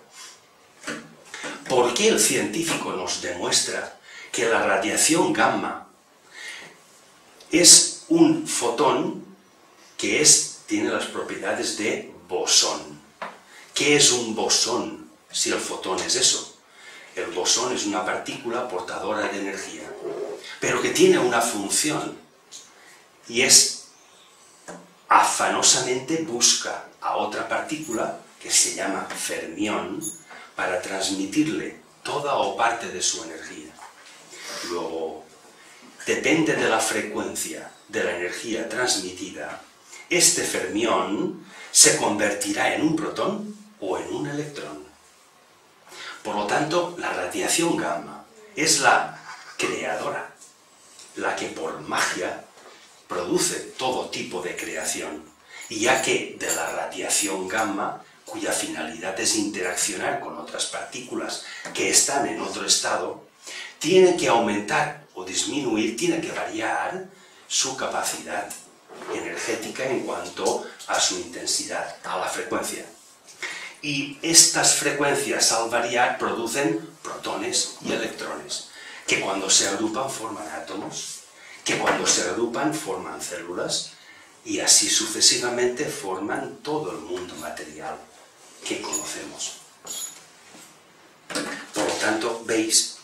¿Por qué el científico nos demuestra que la radiación gamma es un fotón que tiene las propiedades de bosón? ¿Qué es un bosón si el fotón es eso? El bosón es una partícula portadora de energía, pero que tiene una función, y es afanosamente busca a otra partícula que se llama fermión para transmitirle toda o parte de su energía. Luego, depende de la frecuencia de la energía transmitida, este fermión se convertirá en un protón o en un electrón. Por lo tanto, la radiación gamma es la creadora, la que por magia produce todo tipo de creación, y ya que de la radiación gamma, cuya finalidad es interaccionar con otras partículas que están en otro estado, tiene que aumentar o disminuir, tiene que variar su capacidad energética en cuanto a su intensidad, a la frecuencia. Y estas frecuencias, al variar, producen protones y electrones, que cuando se agrupan forman átomos, que cuando se agrupan forman células, y así sucesivamente forman todo el mundo material que conocemos. Por lo tanto, veis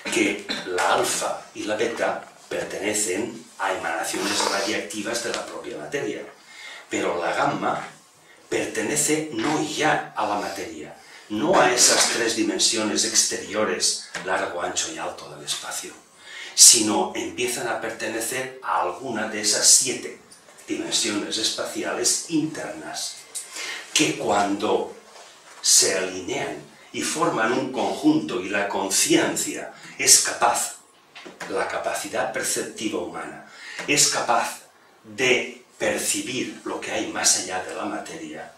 que la alfa y la beta pertenecen a emanaciones radiactivas de la propia materia, pero la gamma pertenece no ya a la materia, no a esas tres dimensiones exteriores, largo, ancho y alto del espacio, sino empiezan a pertenecer a alguna de esas 7 dimensiones espaciales internas, que cuando se alinean y forman un conjunto y la conciencia es capaz, la capacidad perceptiva humana, es capaz de percibir lo que hay más allá de la materia,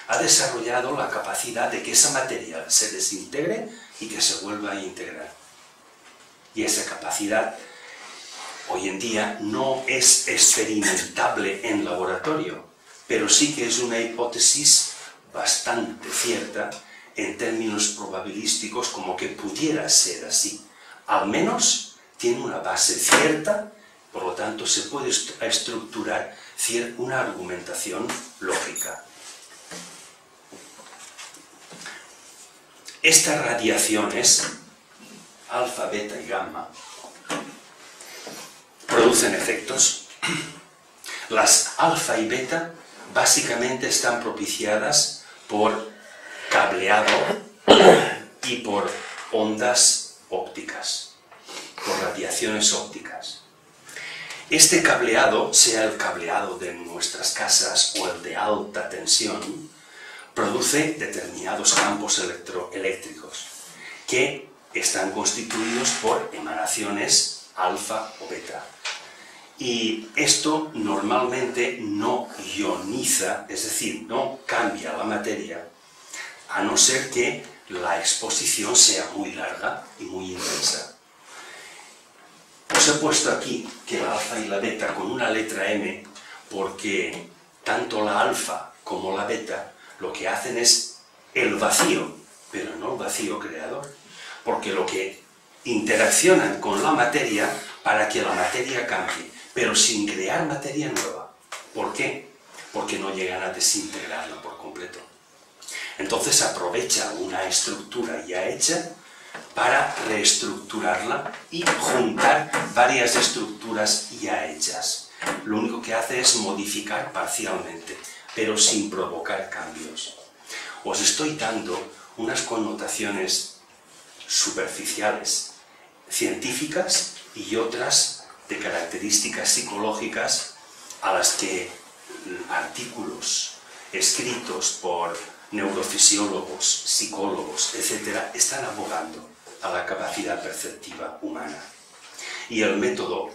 ha desarrollado la capacidad de que esa materia se desintegre y que se vuelva a integrar. Y esa capacidad hoy en día no es experimentable en laboratorio, pero sí que es una hipótesis bastante cierta en términos probabilísticos, como que pudiera ser así. Al menos tiene una base cierta, por lo tanto se puede estructurar una argumentación lógica. Estas radiaciones, alfa, beta y gamma, producen efectos. Las alfa y beta básicamente están propiciadas por cableado y por ondas ópticas, por radiaciones ópticas. Este cableado, sea el cableado de nuestras casas o el de alta tensión, produce determinados campos eléctricos que están constituidos por emanaciones alfa o beta. Y esto normalmente no ioniza, es decir, no cambia la materia, a no ser que la exposición sea muy larga y muy intensa. Os he puesto aquí que la alfa y la beta con una letra M, porque tanto la alfa como la beta lo que hacen es el vacío, pero no el vacío creador, porque lo que interaccionan con la materia para que la materia cambie, pero sin crear materia nueva. ¿Por qué? Porque no llegan a desintegrarla por completo. Entonces aprovecha una estructura ya hecha para reestructurarla y juntar varias estructuras ya hechas. Lo único que hace es modificar parcialmente, pero sin provocar cambios. Os estoy dando unas connotaciones superficiales, científicas, y otras de características psicológicas a las que artículos escritos por neurofisiólogos, psicólogos, etc., están abogando a la capacidad perceptiva humana. Y el método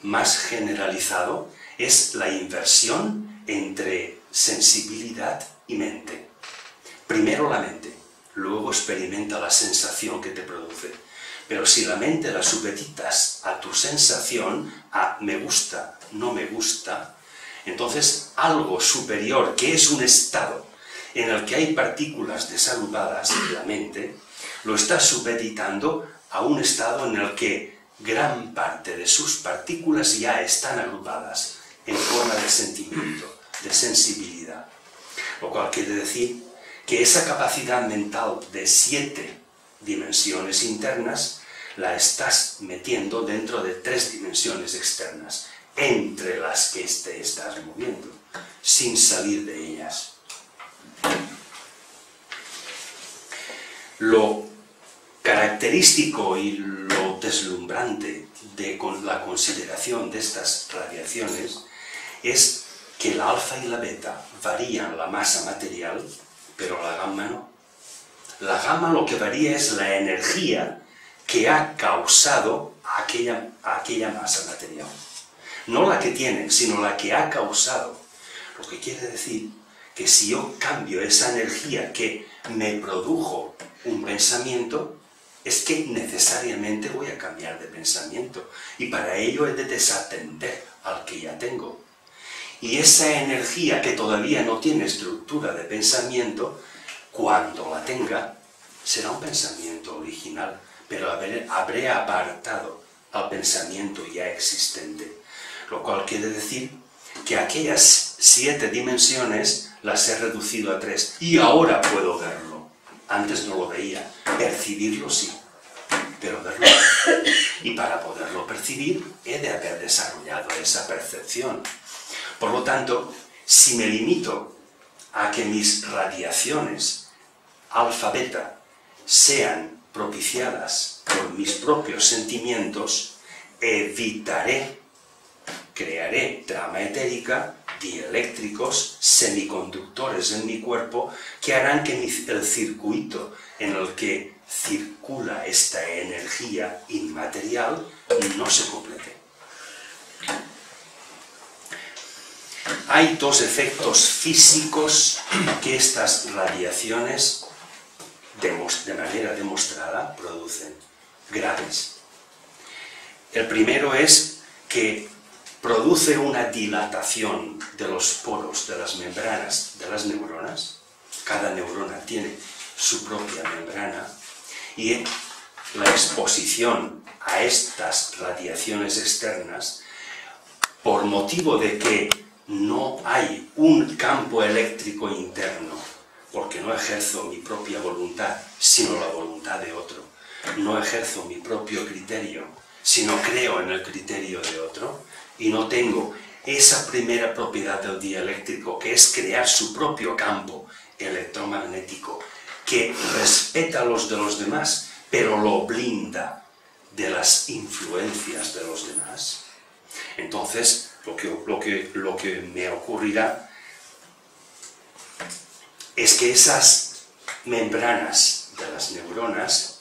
más generalizado es la inversión entre sensibilidad y mente. Primero la mente, luego experimenta la sensación que te produce. Pero si la mente la supeditas a tu sensación, a me gusta, no me gusta, entonces algo superior, que es un estado en el que hay partículas desagrupadas en la mente, lo está supeditando a un estado en el que gran parte de sus partículas ya están agrupadas en forma de sentimiento, de sensibilidad. Lo cual quiere decir que esa capacidad mental de 7 dimensiones internas la estás metiendo dentro de 3 dimensiones externas, entre las que te estás moviendo, sin salir de ellas. Lo característico y lo deslumbrante de la consideración de estas radiaciones es que la alfa y la beta varían la masa material, pero la gamma no. La gamma lo que varía es la energía que ha causado aquella masa material. No la que tiene, sino la que ha causado. Lo que quiere decir que si yo cambio esa energía que me produjo un pensamiento, es que necesariamente voy a cambiar de pensamiento. Y para ello he de desatender al que ya tengo. Y esa energía que todavía no tiene estructura de pensamiento, cuando la tenga, será un pensamiento original, pero habré apartado al pensamiento ya existente. Lo cual quiere decir que aquellas 7 dimensiones las he reducido a 3. Y ahora puedo verlo. Antes no lo veía. Percibirlo sí, pero verlo no. Y para poderlo percibir, he de haber desarrollado esa percepción. Por lo tanto, si me limito a que mis radiaciones alfa-beta sean propiciadas por mis propios sentimientos, crearé trama etérica, dieléctricos, semiconductores en mi cuerpo, que harán que el circuito en el que circula esta energía inmaterial no se complete. hay dos efectos físicos que estas radiaciones, de manera demostrada, producen, graves. El primero es que produce una dilatación de los poros, de las membranas de las neuronas. Cada neurona tiene su propia membrana y la exposición a estas radiaciones externas, por motivo de que no hay un campo eléctrico interno, porque no ejerzo mi propia voluntad, sino la voluntad de otro, no ejerzo mi propio criterio, sino creo en el criterio de otro, y no tengo esa primera propiedad del dieléctrico, que es crear su propio campo electromagnético, que respeta a los de los demás, pero lo blinda de las influencias de los demás. Entonces, lo que me ocurrirá es que esas membranas de las neuronas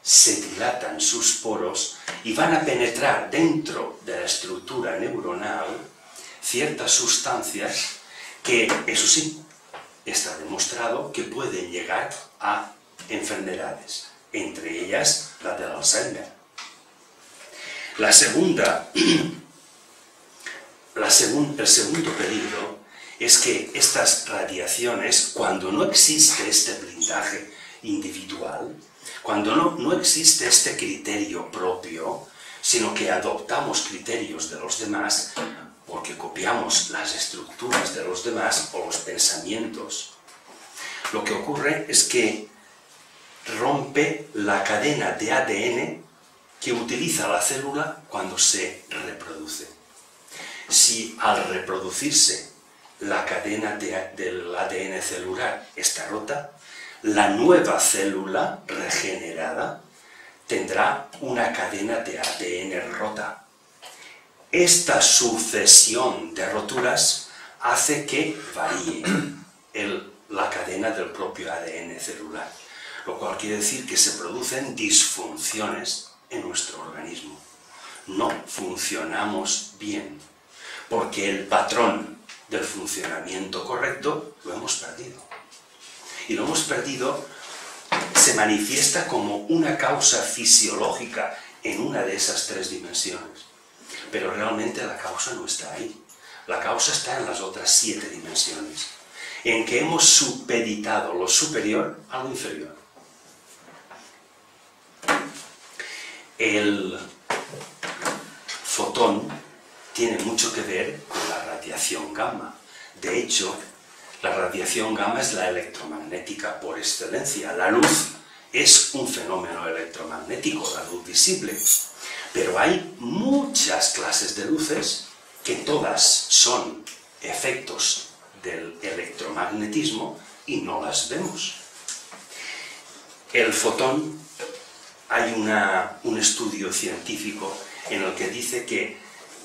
se dilatan sus poros y van a penetrar dentro de la estructura neuronal ciertas sustancias que, eso sí, está demostrado que pueden llegar a enfermedades, entre ellas la del Alzheimer. El segundo peligro es que estas radiaciones, cuando no existe este blindaje individual, cuando no existe este criterio propio, sino que adoptamos criterios de los demás, porque copiamos las estructuras de los demás o los pensamientos, lo que ocurre es que rompe la cadena de ADN que utiliza la célula cuando se reproduce. Si al reproducirse la cadena del ADN celular está rota, la nueva célula regenerada tendrá una cadena de ADN rota. Esta sucesión de roturas hace que varíe la cadena del propio ADN celular, lo cual quiere decir que se producen disfunciones en nuestro organismo. No funcionamos bien, porque el patrón del funcionamiento correcto lo hemos perdido. Y lo hemos perdido, se manifiesta como una causa fisiológica en una de esas tres dimensiones. Pero realmente la causa no está ahí. La causa está en las otras 7 dimensiones, en que hemos supeditado lo superior a lo inferior. El fotón tiene mucho que ver con la radiación gamma. De hecho, la radiación gamma es la electromagnética por excelencia. La luz es un fenómeno electromagnético, la luz visible. Pero hay muchas clases de luces que todas son efectos del electromagnetismo y no las vemos. El fotón, hay un estudio científico en el que dice que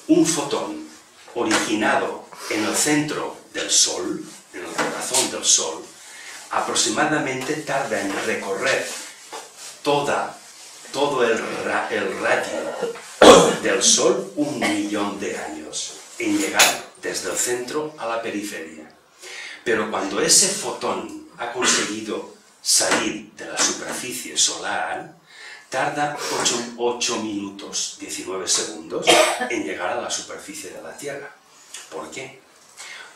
un fotón originado en el centro del Sol, en el corazón del Sol, aproximadamente tarda en recorrer todo el radio del Sol 1 millón de años, en llegar desde el centro a la periferia. Pero cuando ese fotón ha conseguido salir de la superficie solar, tarda 8 minutos 19 segundos en llegar a la superficie de la Tierra. ¿Por qué?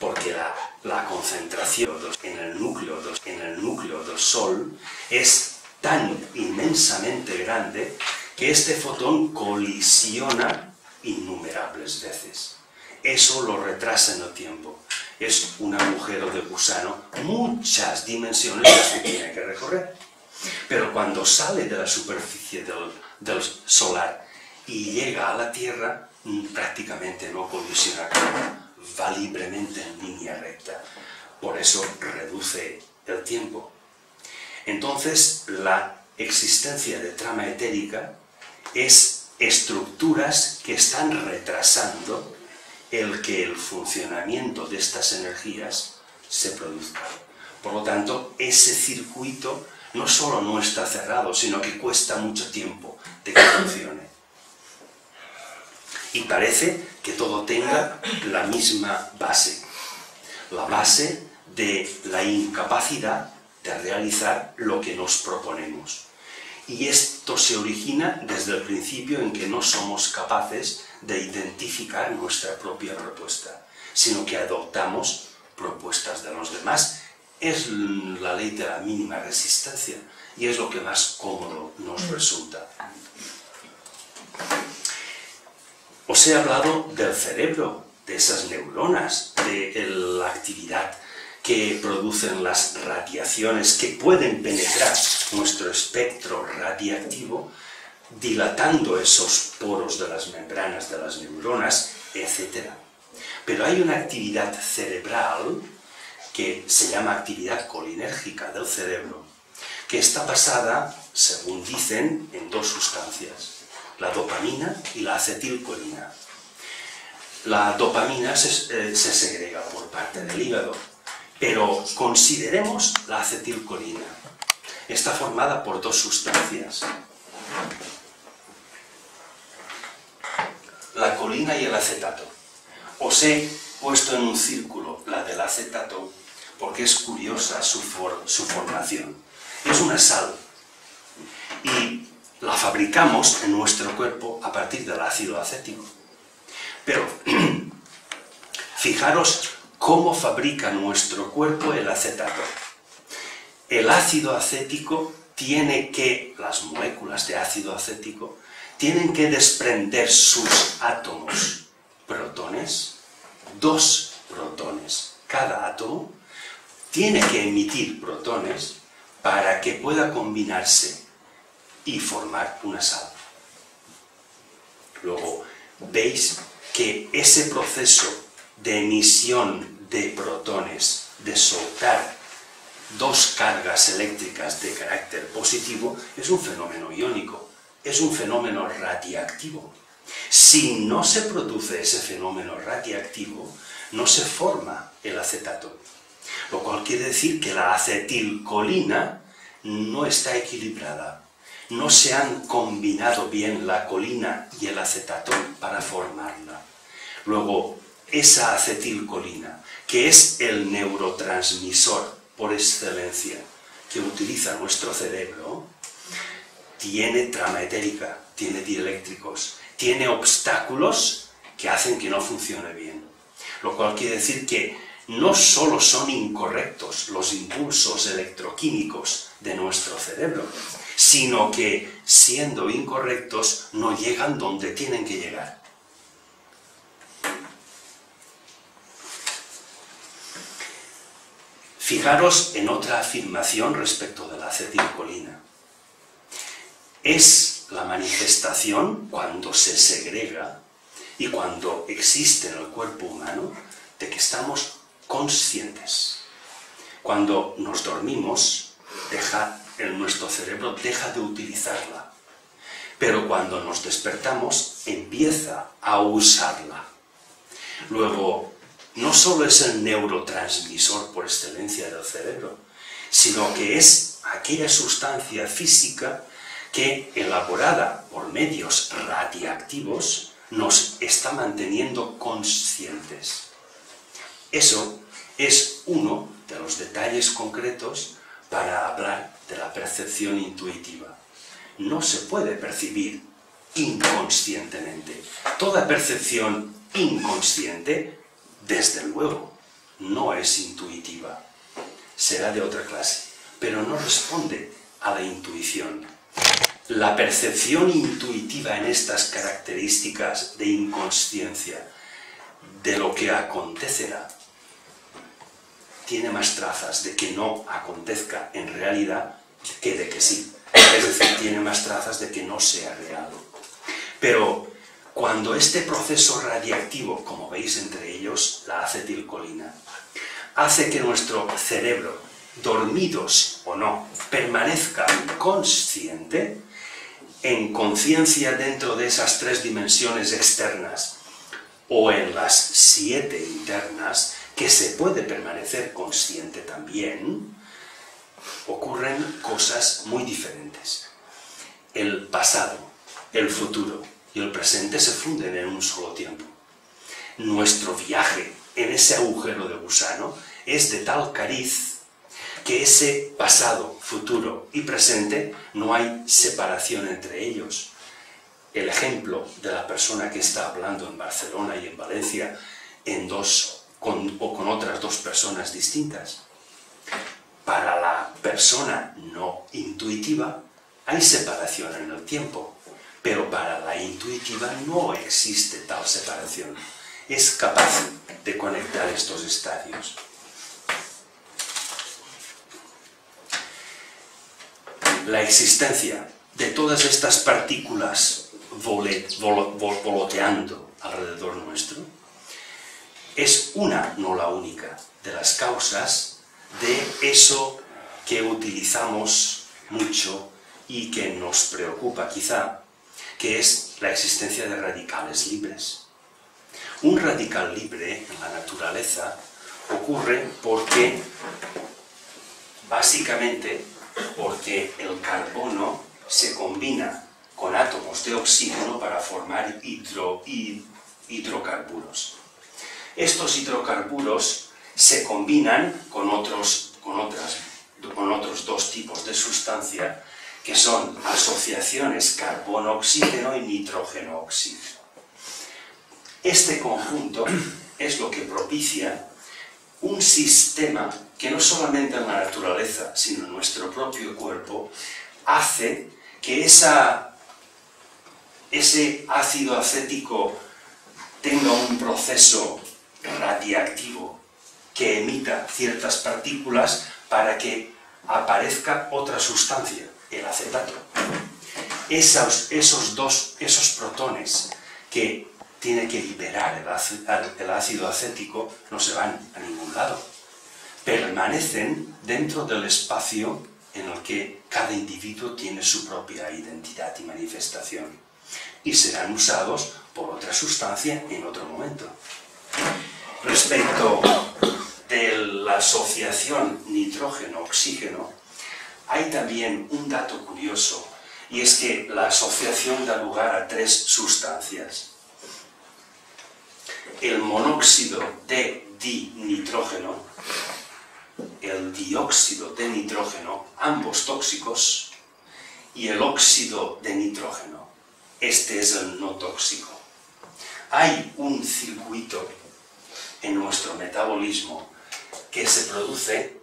Porque la concentración en el núcleo del Sol es tan inmensamente grande que este fotón colisiona innumerables veces. Eso lo retrasa en el tiempo. Es un agujero de gusano, muchas dimensiones las que tiene que recorrer. Pero cuando sale de la superficie del solar y llega a la Tierra, prácticamente no colisiona, va libremente en línea recta. Por eso reduce el tiempo. Entonces, la existencia de trama etérica es estructuras que están retrasando que el funcionamiento de estas energías se produzca. Por lo tanto, ese circuito no solo no está cerrado, sino que cuesta mucho tiempo de que funcione. Y parece que todo tenga la misma base. la base de la incapacidad de realizar lo que nos proponemos. Y esto se origina desde el principio en que no somos capaces de identificar nuestra propia propuesta, sino que adoptamos propuestas de los demás. Es la ley de la mínima resistencia y es lo que más cómodo nos resulta. Os he hablado del cerebro, de esas neuronas, de la actividad que producen las radiaciones que pueden penetrar nuestro espectro radiactivo, dilatando esos poros de las membranas de las neuronas, etc. Pero hay una actividad cerebral que se llama actividad colinérgica del cerebro, que está basada, según dicen, en dos sustancias, la dopamina y la acetilcolina. La dopamina se segrega por parte del hígado, pero consideremos la acetilcolina. Está formada por dos sustancias, la colina y el acetato. Os he puesto en un círculo la del acetato porque es curiosa su formación. Es una sal y la fabricamos en nuestro cuerpo a partir del ácido acético. Pero fijaros cómo fabrica nuestro cuerpo el acetato. El ácido acético tiene que, las moléculas de ácido acético, tienen que desprender sus átomos, protones, 2 protones. Cada átomo tiene que emitir protones para que pueda combinarse y formar una sal. Luego, veis que ese proceso de emisión de protones, de soltar 2 cargas eléctricas de carácter positivo, es un fenómeno iónico, es un fenómeno radiactivo. Si no se produce ese fenómeno radiactivo, no se forma el acetato, lo cual quiere decir que la acetilcolina no está equilibrada. No se han combinado bien la colina y el acetato para formarla. Luego, esa acetilcolina, que es el neurotransmisor por excelencia que utiliza nuestro cerebro, tiene trama etérica, tiene dieléctricos, tiene obstáculos que hacen que no funcione bien. Lo cual quiere decir que no solo son incorrectos los impulsos electroquímicos de nuestro cerebro, sino que, siendo incorrectos, no llegan donde tienen que llegar. Fijaros en otra afirmación respecto de la acetilcolina. Es la manifestación, cuando se segrega y cuando existe en el cuerpo humano, de que estamos conscientes. Cuando nos dormimos, nuestro cerebro deja de utilizarla, pero cuando nos despertamos, empieza a usarla. Luego, no solo es el neurotransmisor por excelencia del cerebro, sino que es aquella sustancia física que, elaborada por medios radiactivos, nos está manteniendo conscientes. Eso es uno de los detalles concretos para hablar de la percepción intuitiva. No se puede percibir inconscientemente. Toda percepción inconsciente, desde luego, no es intuitiva. Será de otra clase, pero no responde a la intuición. La percepción intuitiva en estas características de inconsciencia de lo que acontecerá tiene más trazas de que no acontezca en realidad que de que sí. Es decir, tiene más trazas de que no sea real. Pero cuando este proceso radiactivo, como veis entre ellos la acetilcolina, hace que nuestro cerebro, dormidos o no, permanezca consciente, en conciencia dentro de esas 3 dimensiones externas o en las 7 internas, que se puede permanecer consciente también, ocurren cosas muy diferentes. El pasado, el futuro y el presente se funden en un solo tiempo. Nuestro viaje en ese agujero de gusano es de tal cariz que ese pasado, futuro y presente no hay separación entre ellos. El ejemplo de la persona que está hablando en Barcelona y en Valencia con otras dos personas distintas. Para la persona no intuitiva hay separación en el tiempo, pero para la intuitiva no existe tal separación. Es capaz de conectar estos estadios. La existencia de todas estas partículas voloteando alrededor nuestro es una, no la única, de las causas de eso que utilizamos mucho y que nos preocupa quizá, que es la existencia de radicales libres. Un radical libre en la naturaleza ocurre básicamente porque el carbono se combina con átomos de oxígeno para formar hidrocarburos. Estos hidrocarburos se combinan con otros dos tipos de sustancia que son asociaciones carbono-oxígeno y nitrógeno-oxígeno. Este conjunto es lo que propicia un sistema que no solamente en la naturaleza, sino en nuestro propio cuerpo, hace que ese ácido acético tenga un proceso radiactivo que emita ciertas partículas para que aparezca otra sustancia, el acetato. Esos protones que tiene que liberar el ácido acético no se van a ningún lado. Permanecen dentro del espacio en el que cada individuo tiene su propia identidad y manifestación y serán usados por otra sustancia en otro momento. Respecto de la asociación nitrógeno-oxígeno, hay también un dato curioso, y es que la asociación da lugar a tres sustancias. El monóxido de dinitrógeno, el dióxido de nitrógeno, ambos tóxicos, y el óxido de nitrógeno. Este es el no tóxico. Hay un circuito en nuestro metabolismo que se produce,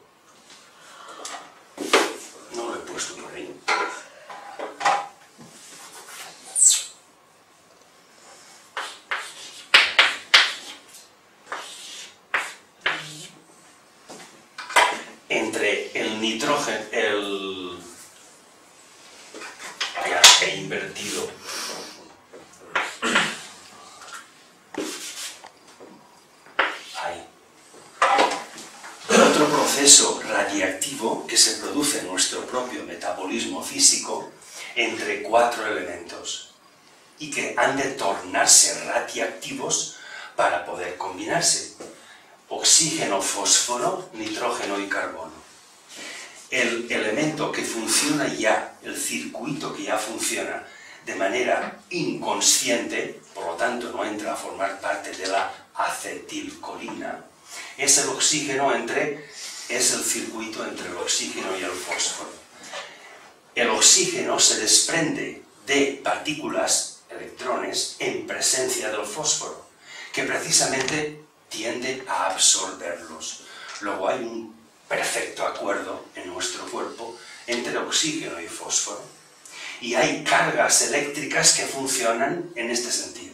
no lo he puesto por ahí, entre el nitrógeno, ya he invertido, ahí, otro proceso radiactivo que se produce en nuestro propio metabolismo físico entre cuatro elementos y que han de tornarse radiactivos para poder combinarse. Oxígeno, fósforo, nitrógeno y carbono. El elemento que funciona ya, el circuito que ya funciona de manera inconsciente, por lo tanto no entra a formar parte de la acetilcolina, es el oxígeno es el circuito entre el oxígeno y el fósforo. El oxígeno se desprende de partículas, electrones, en presencia del fósforo, que precisamente tiende a absorberlos. Luego hay un perfecto acuerdo en nuestro cuerpo entre oxígeno y fósforo. Y hay cargas eléctricas que funcionan en este sentido.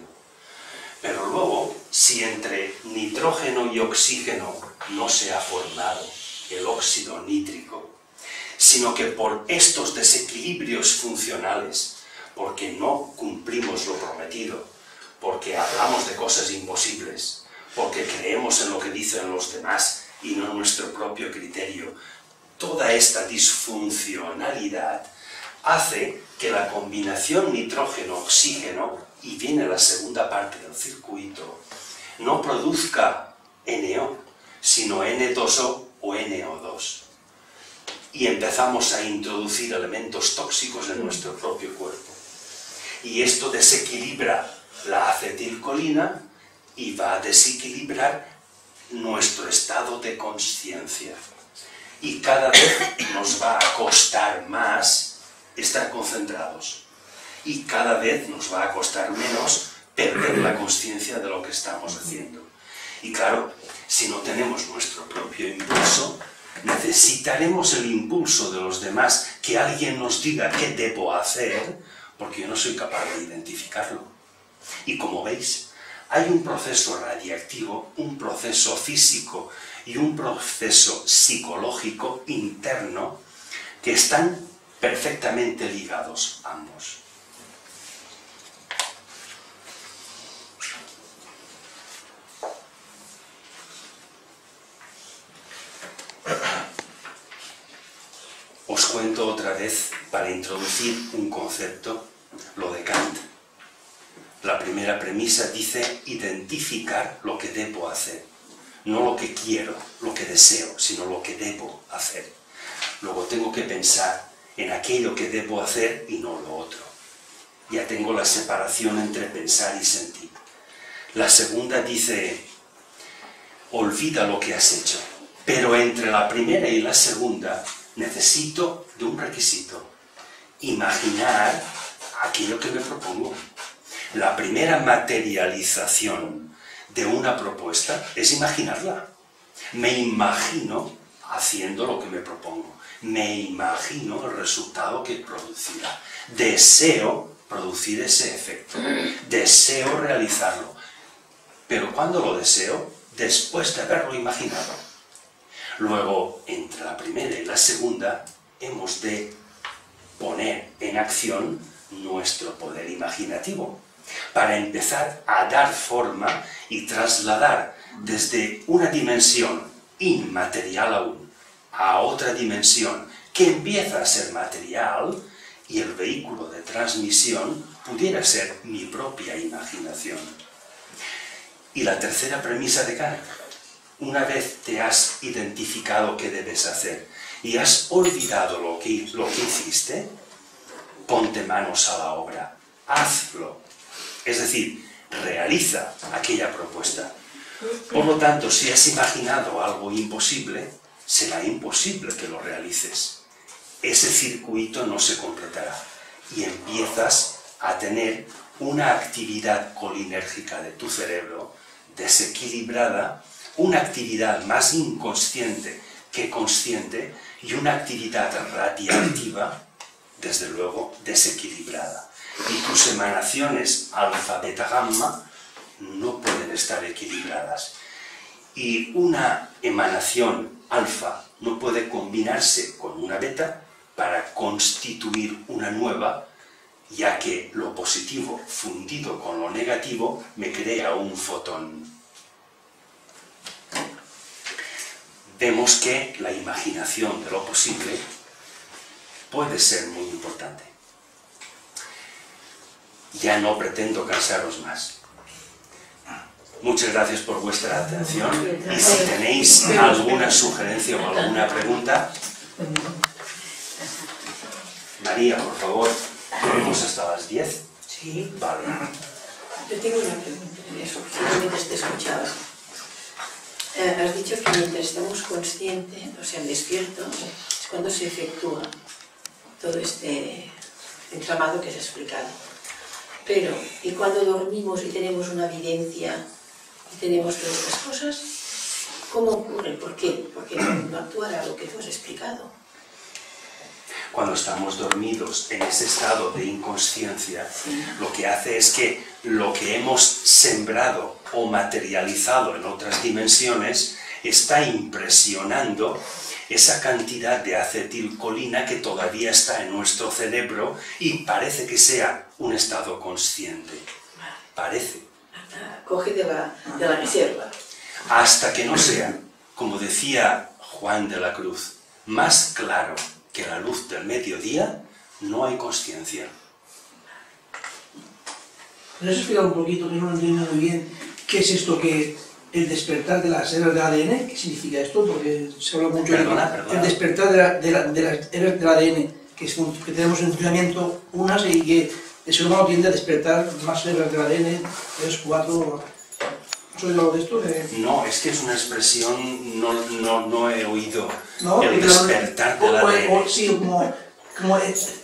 Pero luego, si entre nitrógeno y oxígeno no se ha formado el óxido nítrico, sino que por estos desequilibrios funcionales, porque no cumplimos lo prometido, porque hablamos de cosas imposibles, porque creemos en lo que dicen los demás y no en nuestro propio criterio, toda esta disfuncionalidad hace que la combinación nitrógeno-oxígeno, y viene la segunda parte del circuito, no produzca NO, sino N2O o NO2. Y empezamos a introducir elementos tóxicos en nuestro propio cuerpo. Y esto desequilibra la acetilcolina y va a desequilibrar nuestro estado de conciencia. Y cada vez nos va a costar más estar concentrados. Y cada vez nos va a costar menos perder la conciencia de lo que estamos haciendo. Y claro, si no tenemos nuestro propio impulso, necesitaremos el impulso de los demás, que alguien nos diga qué debo hacer, porque yo no soy capaz de identificarlo. Y como veis, hay un proceso radiactivo, un proceso físico y un proceso psicológico interno que están perfectamente ligados ambos. Os cuento otra vez, para introducir un concepto, lo de Kant. La primera premisa dice identificar lo que debo hacer. No lo que quiero, lo que deseo, sino lo que debo hacer. Luego tengo que pensar en aquello que debo hacer y no lo otro. Ya tengo la separación entre pensar y sentir. La segunda dice, olvida lo que has hecho. Pero entre la primera y la segunda necesito de un requisito: imaginar aquello que me propongo. La primera materialización de una propuesta es imaginarla. Me imagino haciendo lo que me propongo. Me imagino el resultado que producirá. Deseo producir ese efecto. Deseo realizarlo. Pero ¿cuándo lo deseo? Después de haberlo imaginado. Luego, entre la primera y la segunda, hemos de poner en acción nuestro poder imaginativo para empezar a dar forma y trasladar desde una dimensión inmaterial aún a otra dimensión que empieza a ser material, y el vehículo de transmisión pudiera ser mi propia imaginación. Y la tercera premisa de Kant: una vez te has identificado qué debes hacer y has olvidado lo que hiciste, ponte manos a la obra, hazlo. Es decir, realiza aquella propuesta. Por lo tanto, si has imaginado algo imposible, será imposible que lo realices. Ese circuito no se completará y empiezas a tener una actividad colinérgica de tu cerebro desequilibrada, una actividad más inconsciente que consciente y una actividad radiactiva, desde luego, desequilibrada. Y tus emanaciones alfa, beta, gamma no pueden estar equilibradas. Y una emanación alfa no puede combinarse con una beta para constituir una nueva, ya que lo positivo fundido con lo negativo me crea un fotón. Vemos que la imaginación de lo posible puede ser muy importante. Ya no pretendo cansaros más. Muchas gracias por vuestra atención, y si tenéis alguna sugerencia o alguna pregunta, María, por favor, tenemos hasta las 10. Sí. Vale. Yo tengo una pregunta en eso, mientras te escuchaba. Has dicho que mientras estamos conscientes, o sea, despiertos, es cuando se efectúa todo este entramado que has explicado. Pero, ¿y cuando dormimos y tenemos una evidencia y tenemos todas estas cosas? ¿Cómo ocurre? ¿Por qué? Porque no actuará lo que tú has explicado. Cuando estamos dormidos en ese estado de inconsciencia, sí, lo que hace es que lo que hemos sembrado o materializado en otras dimensiones está impresionando esa cantidad de acetilcolina que todavía está en nuestro cerebro y parece que sea un estado consciente. Parece. Coge de la reserva. Hasta que no sea, como decía Juan de la Cruz, más claro que la luz del mediodía, no hay consciencia. ¿Me has explicado un poquito, que no lo entiendo muy bien, qué es esto que el despertar de las eras del ADN? ¿Qué significa esto? Porque se habla mucho de el despertar de las eras del ADN, que tenemos en funcionamiento unas y que el ser humano tiende a despertar más eras del ADN, 3, 4, ¿Has oído algo de esto? No, es que es una expresión, no he oído ¿No? el despertar del ADN. Sí, como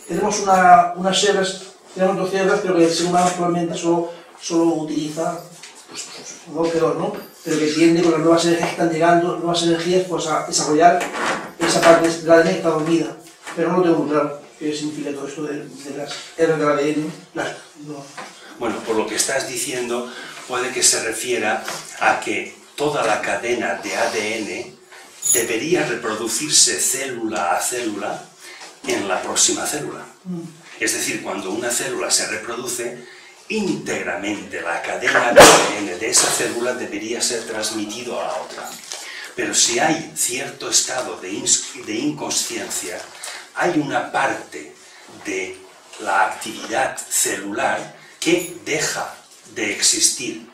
tenemos unas células, tenemos dos células, pero que el ser humano actualmente solo utiliza, pues, no peor, ¿no? Pero que tiende con las nuevas energías que están llegando, nuevas energías, pues a desarrollar esa parte del ADN que está dormida. Pero no lo tengo muy claro qué significa todo esto de las R del ADN. No. Bueno, por lo que estás diciendo, puede que se refiera a que toda la cadena de ADN debería reproducirse célula a célula en la próxima célula. Es decir, cuando una célula se reproduce, íntegramente la cadena de ADN de esa célula debería ser transmitido a la otra. Pero si hay cierto estado de inconsciencia, hay una parte de la actividad celular que deja de existir.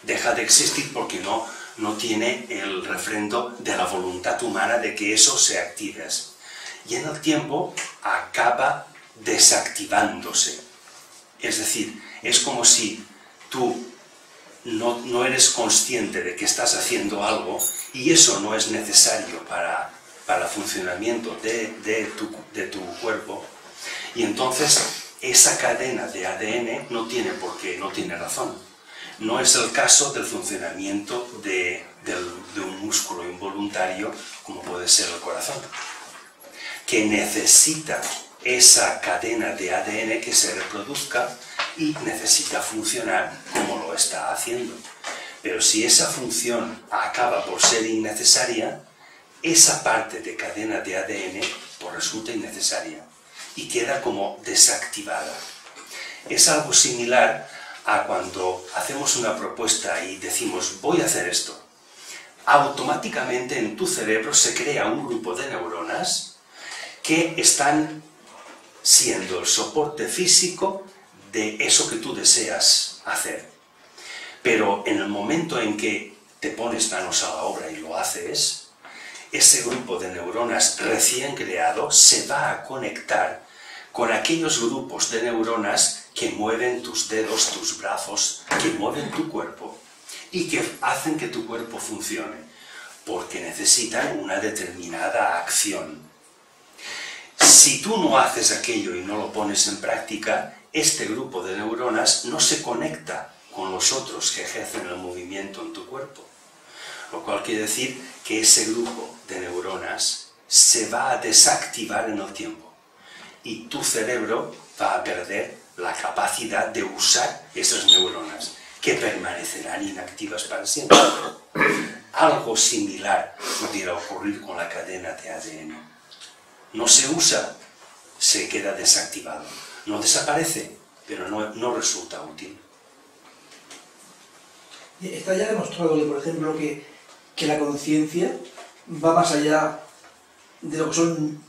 Deja de existir porque no tiene el refrendo de la voluntad humana de que eso se active. Y en el tiempo acaba desactivándose. Es decir, es como si tú no eres consciente de que estás haciendo algo y eso no es necesario para el funcionamiento de tu cuerpo, y entonces esa cadena de ADN no tiene razón. No es el caso del funcionamiento de un músculo involuntario como puede ser el corazón, que necesita esa cadena de ADN que se reproduzca y necesita funcionar como lo está haciendo. Pero si esa función acaba por ser innecesaria, esa parte de cadena de ADN pues resulta innecesaria y queda como desactivada. Es algo similar a cuando hacemos una propuesta y decimos voy a hacer esto. Automáticamente en tu cerebro se crea un grupo de neuronas que están siendo el soporte físico de eso que tú deseas hacer. Pero en el momento en que te pones manos a la obra y lo haces, ese grupo de neuronas recién creado se va a conectar con aquellos grupos de neuronas que mueven tus dedos, tus brazos, que mueven tu cuerpo y que hacen que tu cuerpo funcione, porque necesitan una determinada acción. Si tú no haces aquello y no lo pones en práctica, este grupo de neuronas no se conecta con los otros que ejercen el movimiento en tu cuerpo. Lo cual quiere decir que ese grupo de neuronas se va a desactivar en el tiempo y tu cerebro va a perder la capacidad de usar esas neuronas que permanecerán inactivas para siempre. Algo similar pudiera ocurrir con la cadena de ADN. No se usa, se queda desactivado. No desaparece, pero no resulta útil. Está ya demostrado que, por ejemplo, que la conciencia va más allá de lo que son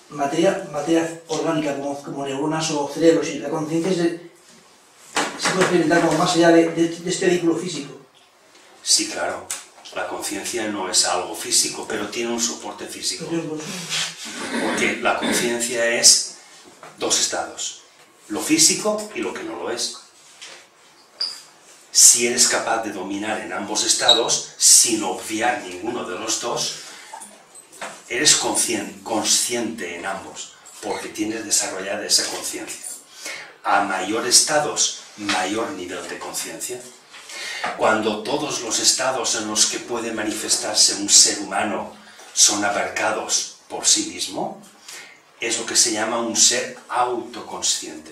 materia orgánica, como neuronas o cerebros. Y la conciencia se puede experimentar como más allá de este vehículo físico. Sí, claro. La conciencia no es algo físico, pero tiene un soporte físico. Porque la conciencia es dos estados, lo físico y lo que no lo es. Si eres capaz de dominar en ambos estados, sin obviar ninguno de los dos, eres consciente en ambos, porque tienes desarrollada esa conciencia. A mayor estados, mayor nivel de conciencia. Cuando todos los estados en los que puede manifestarse un ser humano son abarcados por sí mismo, es lo que se llama un ser autoconsciente.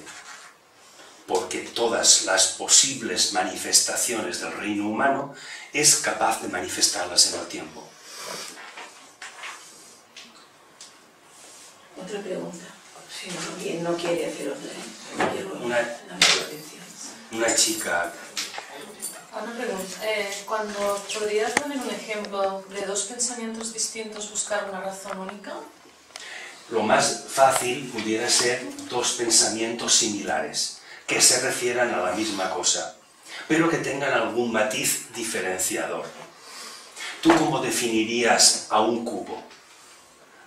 Porque todas las posibles manifestaciones del reino humano es capaz de manifestarlas en el tiempo. Otra pregunta. Si alguien no quiere hacer otra, una chica. Una pregunta. Cuando podrías poner un ejemplo de dos pensamientos distintos buscar una razón única. Lo más fácil pudiera ser dos pensamientos similares, que se refieran a la misma cosa, pero que tengan algún matiz diferenciador. ¿Tú cómo definirías a un cubo?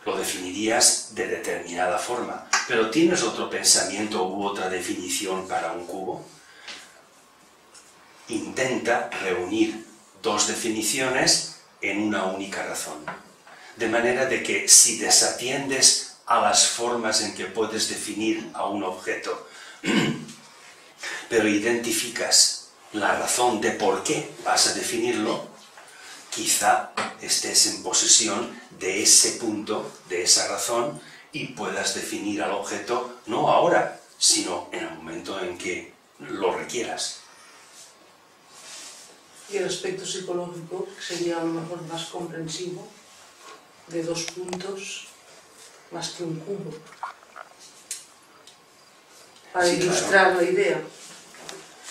Lo definirías de determinada forma, pero ¿tienes otro pensamiento u otra definición para un cubo? intenta reunir dos definiciones en una única razón. De manera de que si desatiendes a las formas en que puedes definir a un objeto, pero identificas la razón de por qué vas a definirlo, quizá estés en posesión de ese punto, de esa razón, y puedas definir al objeto no ahora, sino en el momento en que lo requieras. Y el aspecto psicológico sería a lo mejor más comprensivo de dos puntos más que un cubo, para Sí, ilustrar claro. la idea.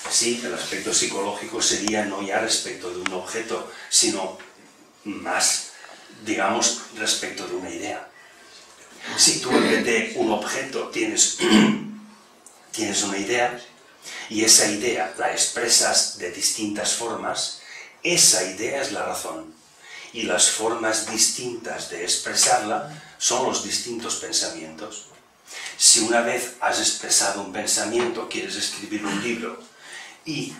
Sí, el aspecto psicológico sería no ya respecto de un objeto, sino más, digamos, respecto de una idea. Si tú en vez de un objeto tienes una idea, y esa idea la expresas de distintas formas, esa idea es la razón. Y las formas distintas de expresarla son los distintos pensamientos. Si una vez has expresado un pensamiento, quieres escribir un libro y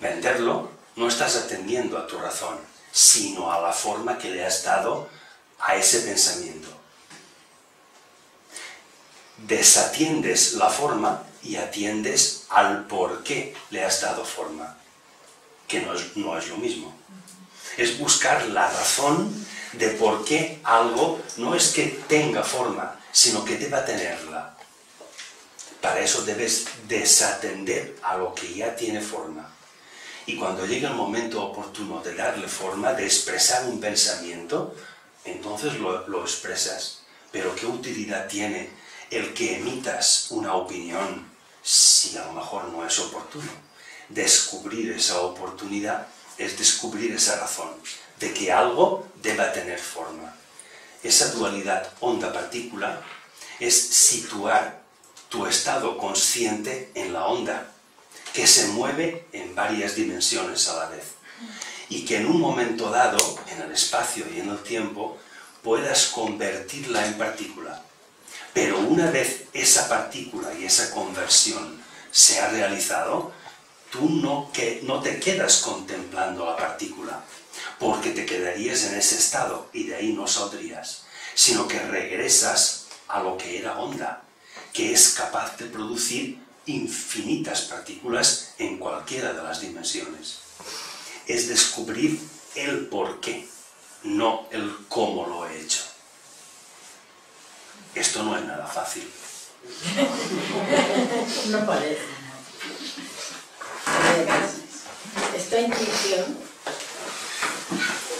venderlo, no estás atendiendo a tu razón, sino a la forma que le has dado a ese pensamiento. Desatiendes la forma y atiendes al por qué le has dado forma, que no es lo mismo. Es buscar la razón de por qué algo no es que tenga forma, sino que deba tenerla. Para eso debes desatender a lo que ya tiene forma. Y cuando llegue el momento oportuno de darle forma, de expresar un pensamiento, entonces lo expresas. Pero ¿qué utilidad tiene el que emitas una opinión si a lo mejor no es oportuno? Descubrir esa oportunidad es descubrir esa razón de que algo deba tener forma. Esa dualidad onda-partícula es situar tu estado consciente en la onda, que se mueve en varias dimensiones a la vez, y que en un momento dado, en el espacio y en el tiempo, puedas convertirla en partícula. Pero una vez esa partícula y esa conversión se ha realizado, tú no te quedas contemplando la partícula, porque te quedarías en ese estado y de ahí no saldrías, sino que regresas a lo que era onda, que es capaz de producir infinitas partículas en cualquiera de las dimensiones. Es descubrir el por qué, no el cómo lo he hecho. Esto no es nada fácil. No parece, ¿no? Esta intuición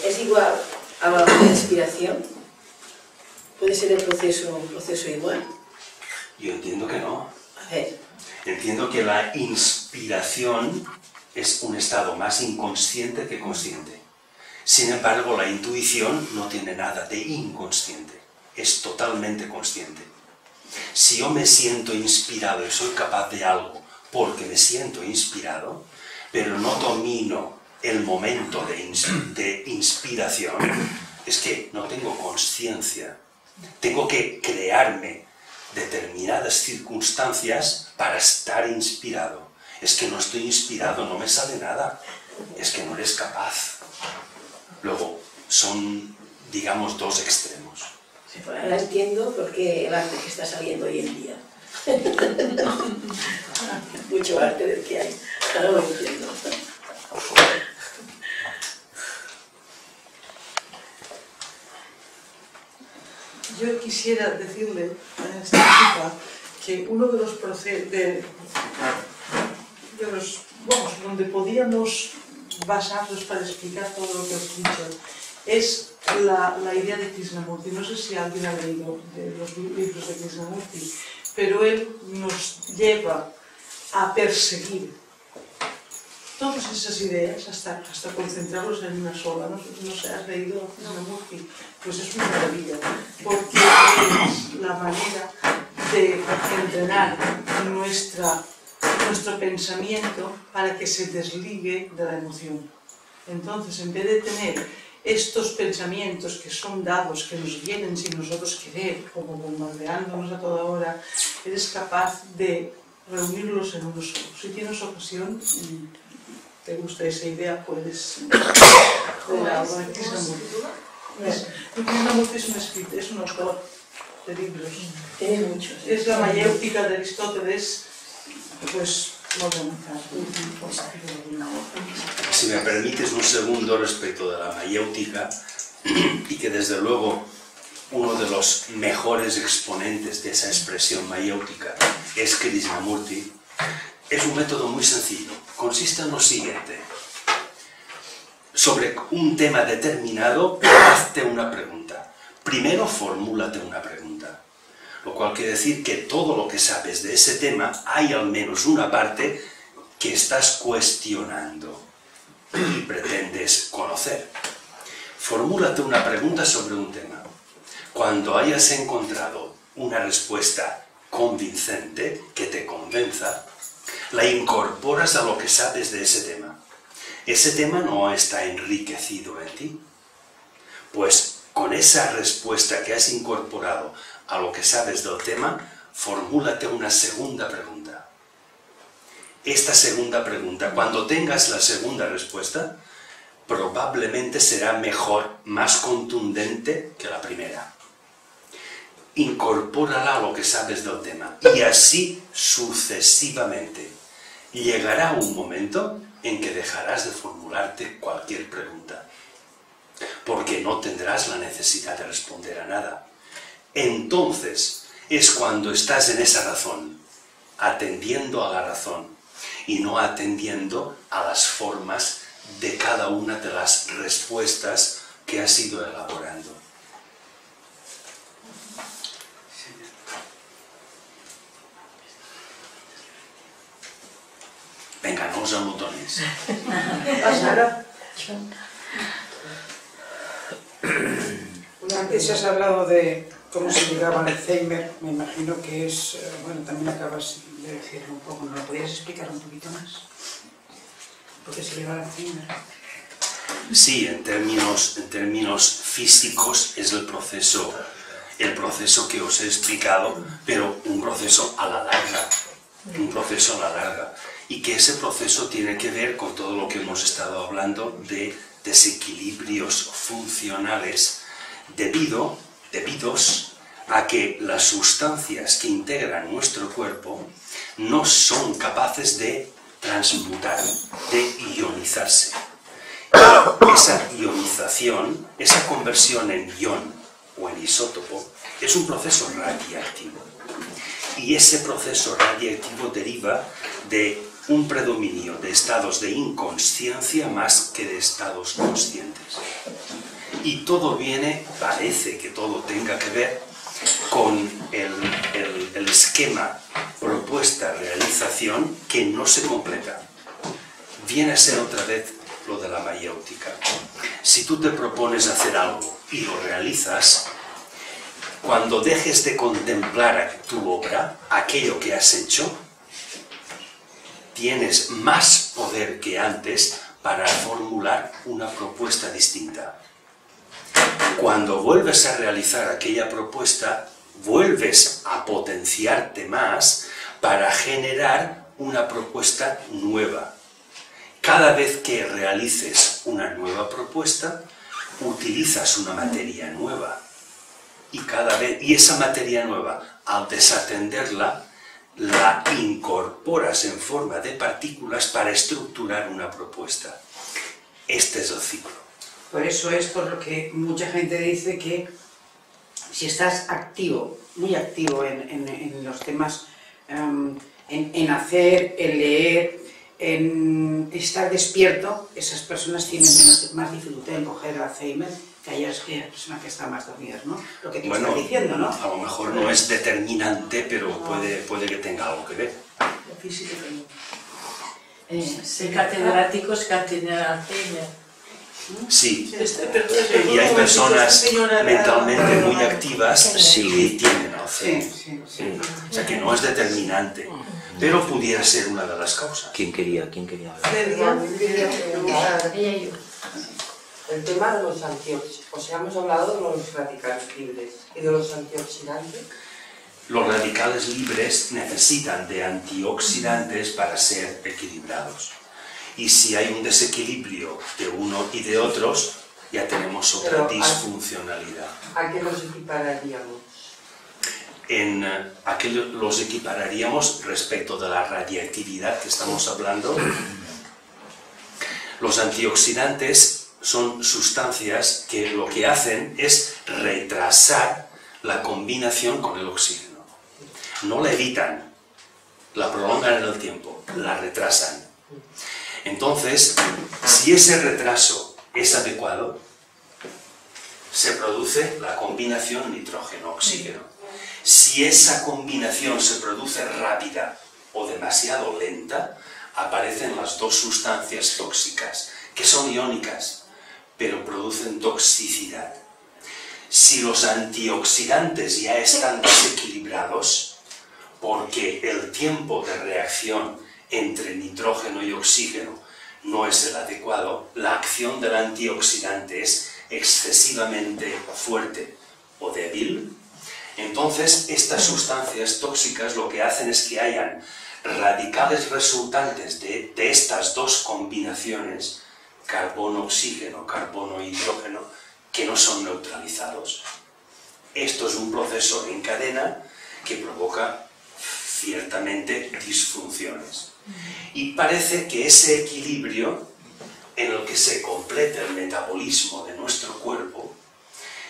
es igual a la inspiración. ¿Puede ser un proceso igual? Yo entiendo que no. A ver. Entiendo que la inspiración es un estado más inconsciente que consciente. Sin embargo, la intuición no tiene nada de inconsciente. Es totalmente consciente. Si yo me siento inspirado y soy capaz de algo porque me siento inspirado, pero no domino el momento de inspiración, es que no tengo conciencia. Tengo que crearme determinadas circunstancias para estar inspirado. Es que no estoy inspirado, no me sale nada. Es que no eres capaz. Luego, son, digamos, dos extremos. Sí, pues ahora entiendo por qué el arte que está saliendo hoy en día. Mucho arte del que hay. Ahora lo entiendo. Yo quisiera decirle a esta chica que uno de los procesos donde podíamos basarnos para explicar todo lo que has dicho es la idea de Krishnamurti. No sé si alguien ha leído los libros de Krishnamurti, pero él nos lleva a perseguir todas esas ideas hasta concentrarlos en una sola. No sé, ¿has leído Krishnamurti? Pues es una maravilla, porque es la manera de entrenar nuestro pensamiento para que se desligue de la emoción. Entonces, en vez de tener estos pensamientos que son dados, que nos vienen sin nosotros querer, como bombardeándonos a toda hora, eres capaz de reunirlos en uno solo. Si tienes ocasión, te gusta esa idea, puedes... Krishnamurti es un autor de libros. Tiene muchos. Es la mayéutica de Aristóteles, pues modernizada. Si me permites un segundo respecto de la mayéutica, y que desde luego uno de los mejores exponentes de esa expresión mayéutica es Krishnamurti, es un método muy sencillo. Consiste en lo siguiente: sobre un tema determinado, hazte una pregunta. Primero formúlate una pregunta, lo cual quiere decir que todo lo que sabes de ese tema, hay al menos una parte que estás cuestionando y pretendes conocer. Formúlate una pregunta sobre un tema. Cuando hayas encontrado una respuesta convincente, que te convenza, la incorporas a lo que sabes de ese tema. Ese tema no está enriquecido en ti. Pues con esa respuesta que has incorporado a lo que sabes del tema, formúlate una segunda pregunta. Esta segunda pregunta, cuando tengas la segunda respuesta, probablemente será mejor, más contundente que la primera. Incorpórala a lo que sabes del tema, y así sucesivamente. Llegará un momento en que dejarás de formularte cualquier pregunta, porque no tendrás la necesidad de responder a nada. Entonces es cuando estás en esa razón, atendiendo a la razón, y no atendiendo a las formas de cada una de las respuestas que has ido elaborando. Venga, no os amontonéis. Antes has hablado de cómo se llegaba al Alzheimer, me imagino que es, bueno, también acabas de decirlo un poco, ¿no lo podrías explicar un poquito más? ¿Por qué se llega al Alzheimer? Sí, en términos físicos es el proceso que os he explicado, pero un proceso a la larga, y que ese proceso tiene que ver con todo lo que hemos estado hablando de desequilibrios funcionales debidos a que las sustancias que integran nuestro cuerpo no son capaces de transmutar, de ionizarse. Esa ionización, esa conversión en ion o en isótopo, es un proceso radiactivo. Y ese proceso radiactivo deriva de un predominio de estados de inconsciencia más que de estados conscientes. Y todo parece que todo tenga que ver con el esquema propuesta-realización que no se completa. Viene a ser otra vez lo de la mayéutica. Si tú te propones hacer algo y lo realizas, cuando dejes de contemplar tu obra, aquello que has hecho, tienes más poder que antes para formular una propuesta distinta. Cuando vuelves a realizar aquella propuesta, vuelves a potenciarte más para generar una propuesta nueva. Cada vez que realices una nueva propuesta, utilizas una materia nueva. Y esa materia nueva, al desatenderla, la incorporas en forma de partículas para estructurar una propuesta. Este es el ciclo. Por eso es por lo que mucha gente dice que si estás activo, muy activo en los temas, en hacer, en leer, en estar despierto, esas personas tienen más dificultad en coger el Alzheimer que aquellas personas que están más dormidas, ¿no? Lo que te estás diciendo, ¿no? A lo mejor no es determinante, pero puede que tenga algo que ver. Ser catedráticos que tienen Alzheimer. Sí, y hay personas mentalmente muy activas que tienen Alzheimer. O sea que no es determinante, pero pudiera ser una de las causas. ¿Quién quería hablar? Ella y yo. El tema de los antioxidantes, o sea, hemos hablado de los radicales libres y de los antioxidantes. Los radicales libres necesitan de antioxidantes para ser equilibrados. Y si hay un desequilibrio de uno y de otros, ya tenemos otra disfuncionalidad. ¿A qué los equipararíamos? ¿A qué los equipararíamos respecto de la radiactividad que estamos hablando? Los antioxidantes son sustancias que lo que hacen es retrasar la combinación con el oxígeno. No la evitan, la prolongan en el tiempo, la retrasan. Entonces, si ese retraso es adecuado, se produce la combinación nitrógeno-oxígeno. Si esa combinación se produce rápida o demasiado lenta, aparecen las dos sustancias tóxicas, que son iónicas, pero producen toxicidad. Si los antioxidantes ya están desequilibrados, porque el tiempo de reacción entre nitrógeno y oxígeno no es el adecuado, la acción del antioxidante es excesivamente fuerte o débil, entonces estas sustancias tóxicas lo que hacen es que hayan radicales resultantes de estas dos combinaciones, carbono-oxígeno, carbono-hidrógeno, que no son neutralizados. Esto es un proceso en cadena que provoca ciertamente disfunciones. Y parece que ese equilibrio en el que se completa el metabolismo de nuestro cuerpo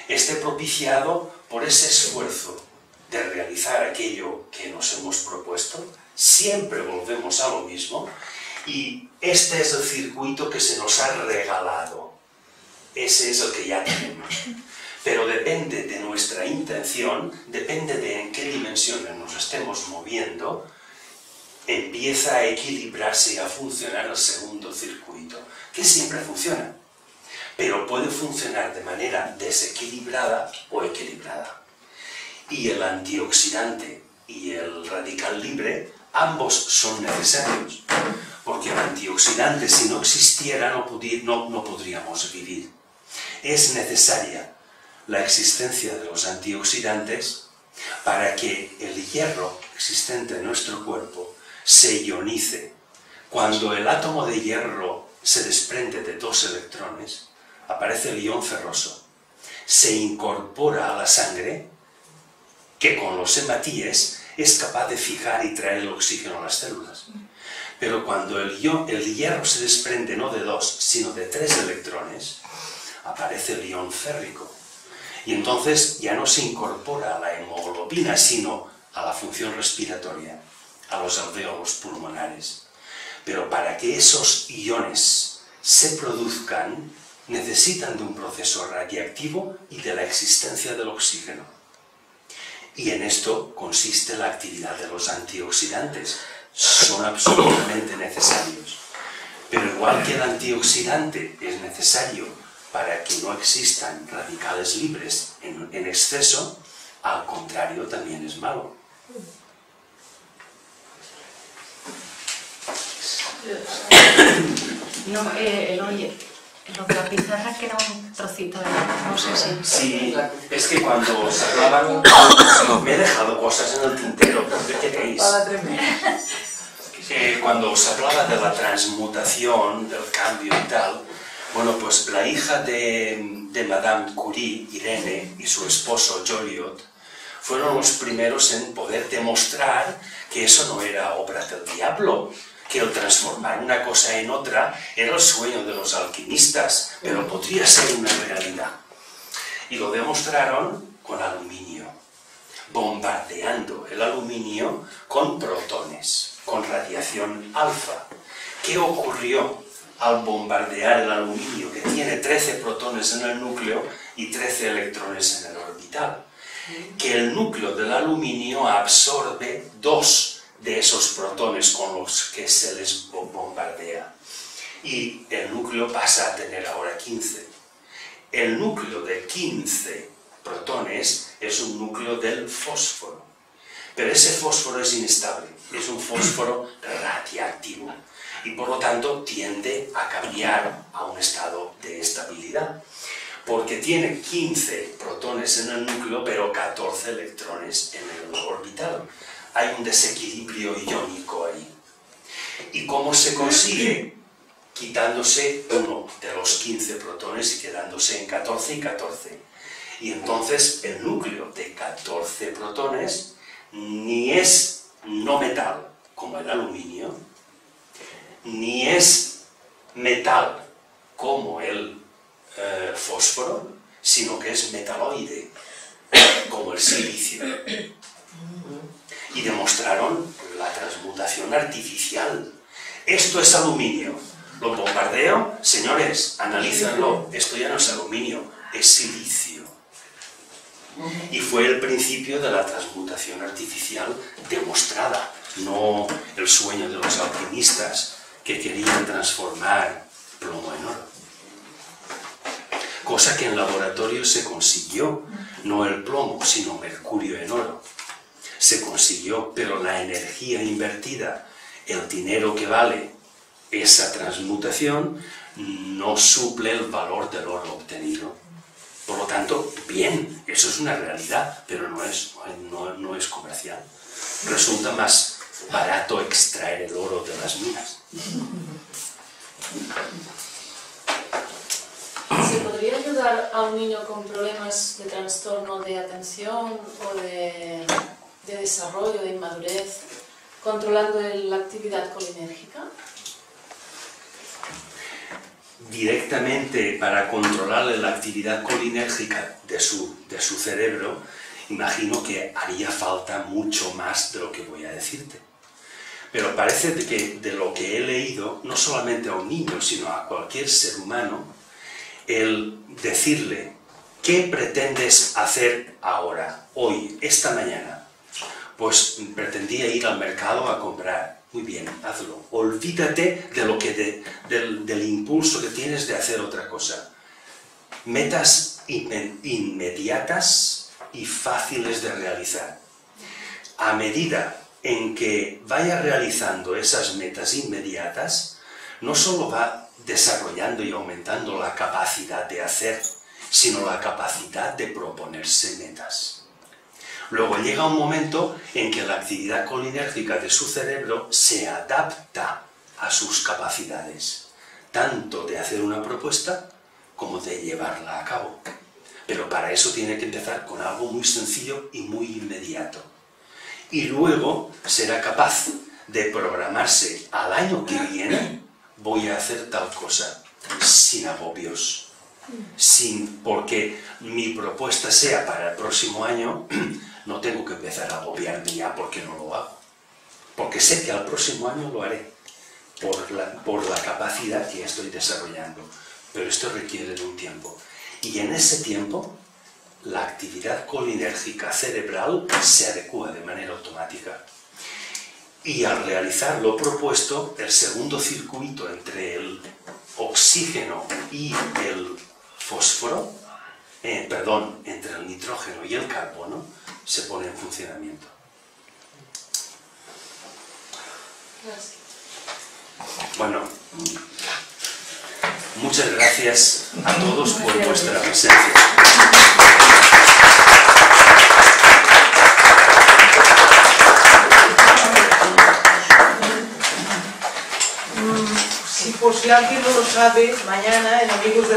esté propiciado por ese esfuerzo de realizar aquello que nos hemos propuesto. Siempre volvemos a lo mismo y este es el circuito que se nos ha regalado. Ese es el que ya tenemos. Pero depende de nuestra intención, depende de en qué dimensiones nos estemos moviendo, empieza a equilibrarse y a funcionar el segundo circuito, que siempre funciona, pero puede funcionar de manera desequilibrada o equilibrada. Y el antioxidante y el radical libre, ambos son necesarios, porque el antioxidante, si no existiera, no podríamos vivir. Es necesaria la existencia de los antioxidantes para que el hierro existente en nuestro cuerpo se ionice. Cuando el átomo de hierro se desprende de dos electrones, aparece el ion ferroso. Se incorpora a la sangre, que con los hematíes es capaz de fijar y traer el oxígeno a las células. Pero cuando el hierro se desprende no de dos, sino de tres electrones, aparece el ion férrico. Y entonces ya no se incorpora a la hemoglobina, sino a la función respiratoria, a los alvéolos pulmonares. Pero para que esos iones se produzcan, necesitan de un proceso radiactivo y de la existencia del oxígeno. Y en esto consiste la actividad de los antioxidantes. Son absolutamente necesarios. Pero igual que el antioxidante es necesario para que no existan radicales libres en exceso, al contrario también es malo. No, oye, lo de la pizarra que era un trocito de... no sé si... Sí, es que cuando os hablaban, me he dejado cosas en el tintero, ¿qué queréis? Cuando os hablaba de la transmutación, del cambio y tal, bueno, pues la hija de Madame Curie, Irene, y su esposo Joliot, fueron los primeros en poder demostrar que eso no era obra del diablo, que el transformar una cosa en otra era el sueño de los alquimistas, pero podría ser una realidad. Y lo demostraron con aluminio, bombardeando el aluminio con protones, con radiación alfa. ¿Qué ocurrió al bombardear el aluminio, que tiene 13 protones en el núcleo y 13 electrones en el orbital? Que el núcleo del aluminio absorbe 2 de esos protones con los que se les bombardea. Y el núcleo pasa a tener ahora 15. El núcleo de 15 protones es un núcleo del fósforo. Pero ese fósforo es inestable, es un fósforo radiactivo. Y por lo tanto tiende a cambiar a un estado de estabilidad. Porque tiene 15 protones en el núcleo, pero 14 electrones en el orbital. Hay un desequilibrio iónico ahí. ¿Y cómo se consigue? quitándose uno de los 15 protones y quedándose en 14 y 14. Y entonces el núcleo de 14 protones ni es no metal, como el aluminio, ni es metal, como el fósforo, sino que es metaloide, como el silicio. Y demostraron la transmutación artificial. Esto es aluminio. Lo bombardeo, señores, analízanlo. Esto ya no es aluminio, es silicio. Y fue el principio de la transmutación artificial demostrada, no el sueño de los alquimistas que querían transformar plomo en oro. Cosa que en laboratorio se consiguió, no el plomo, sino mercurio en oro. Se consiguió, pero la energía invertida, el dinero que vale esa transmutación, no suple el valor del oro obtenido. Por lo tanto, bien, eso es una realidad, pero no es comercial. Resulta más barato extraer el oro de las minas. ¿Se podría ayudar a un niño con problemas de trastorno de atención o de desarrollo, de inmadurez, controlando la actividad colinérgica? Directamente para controlar la actividad colinérgica de su cerebro, imagino que haría falta mucho más de lo que voy a decirte. Pero parece que de lo que he leído, no solamente a un niño, sino a cualquier ser humano, el decirle, ¿qué pretendes hacer ahora, hoy, esta mañana? Pues pretendía ir al mercado a comprar. Muy bien, hazlo. Olvídate del impulso que tienes de hacer otra cosa. Metas inmediatas y fáciles de realizar. A medida en que vaya realizando esas metas inmediatas, no solo va desarrollando y aumentando la capacidad de hacer, sino la capacidad de proponerse metas. Luego llega un momento en que la actividad colinérgica de su cerebro se adapta a sus capacidades, tanto de hacer una propuesta como de llevarla a cabo. Pero para eso tiene que empezar con algo muy sencillo y muy inmediato. Y luego será capaz de programarse al año que viene, voy a hacer tal cosa, sin agobios. Porque mi propuesta sea para el próximo año, no tengo que empezar a agobiarme ya porque no lo hago. Porque sé que al próximo año lo haré, por la capacidad que estoy desarrollando. Pero esto requiere de un tiempo. Y en ese tiempo, la actividad colinérgica cerebral se adecúa de manera automática. Y al realizar lo propuesto, el segundo circuito entre el oxígeno y el fósforo, entre el nitrógeno y el carbono, se pone en funcionamiento. Gracias. Bueno, muchas gracias a todos por vuestra presencia. Si por si alguien no lo sabe, mañana en Amigos de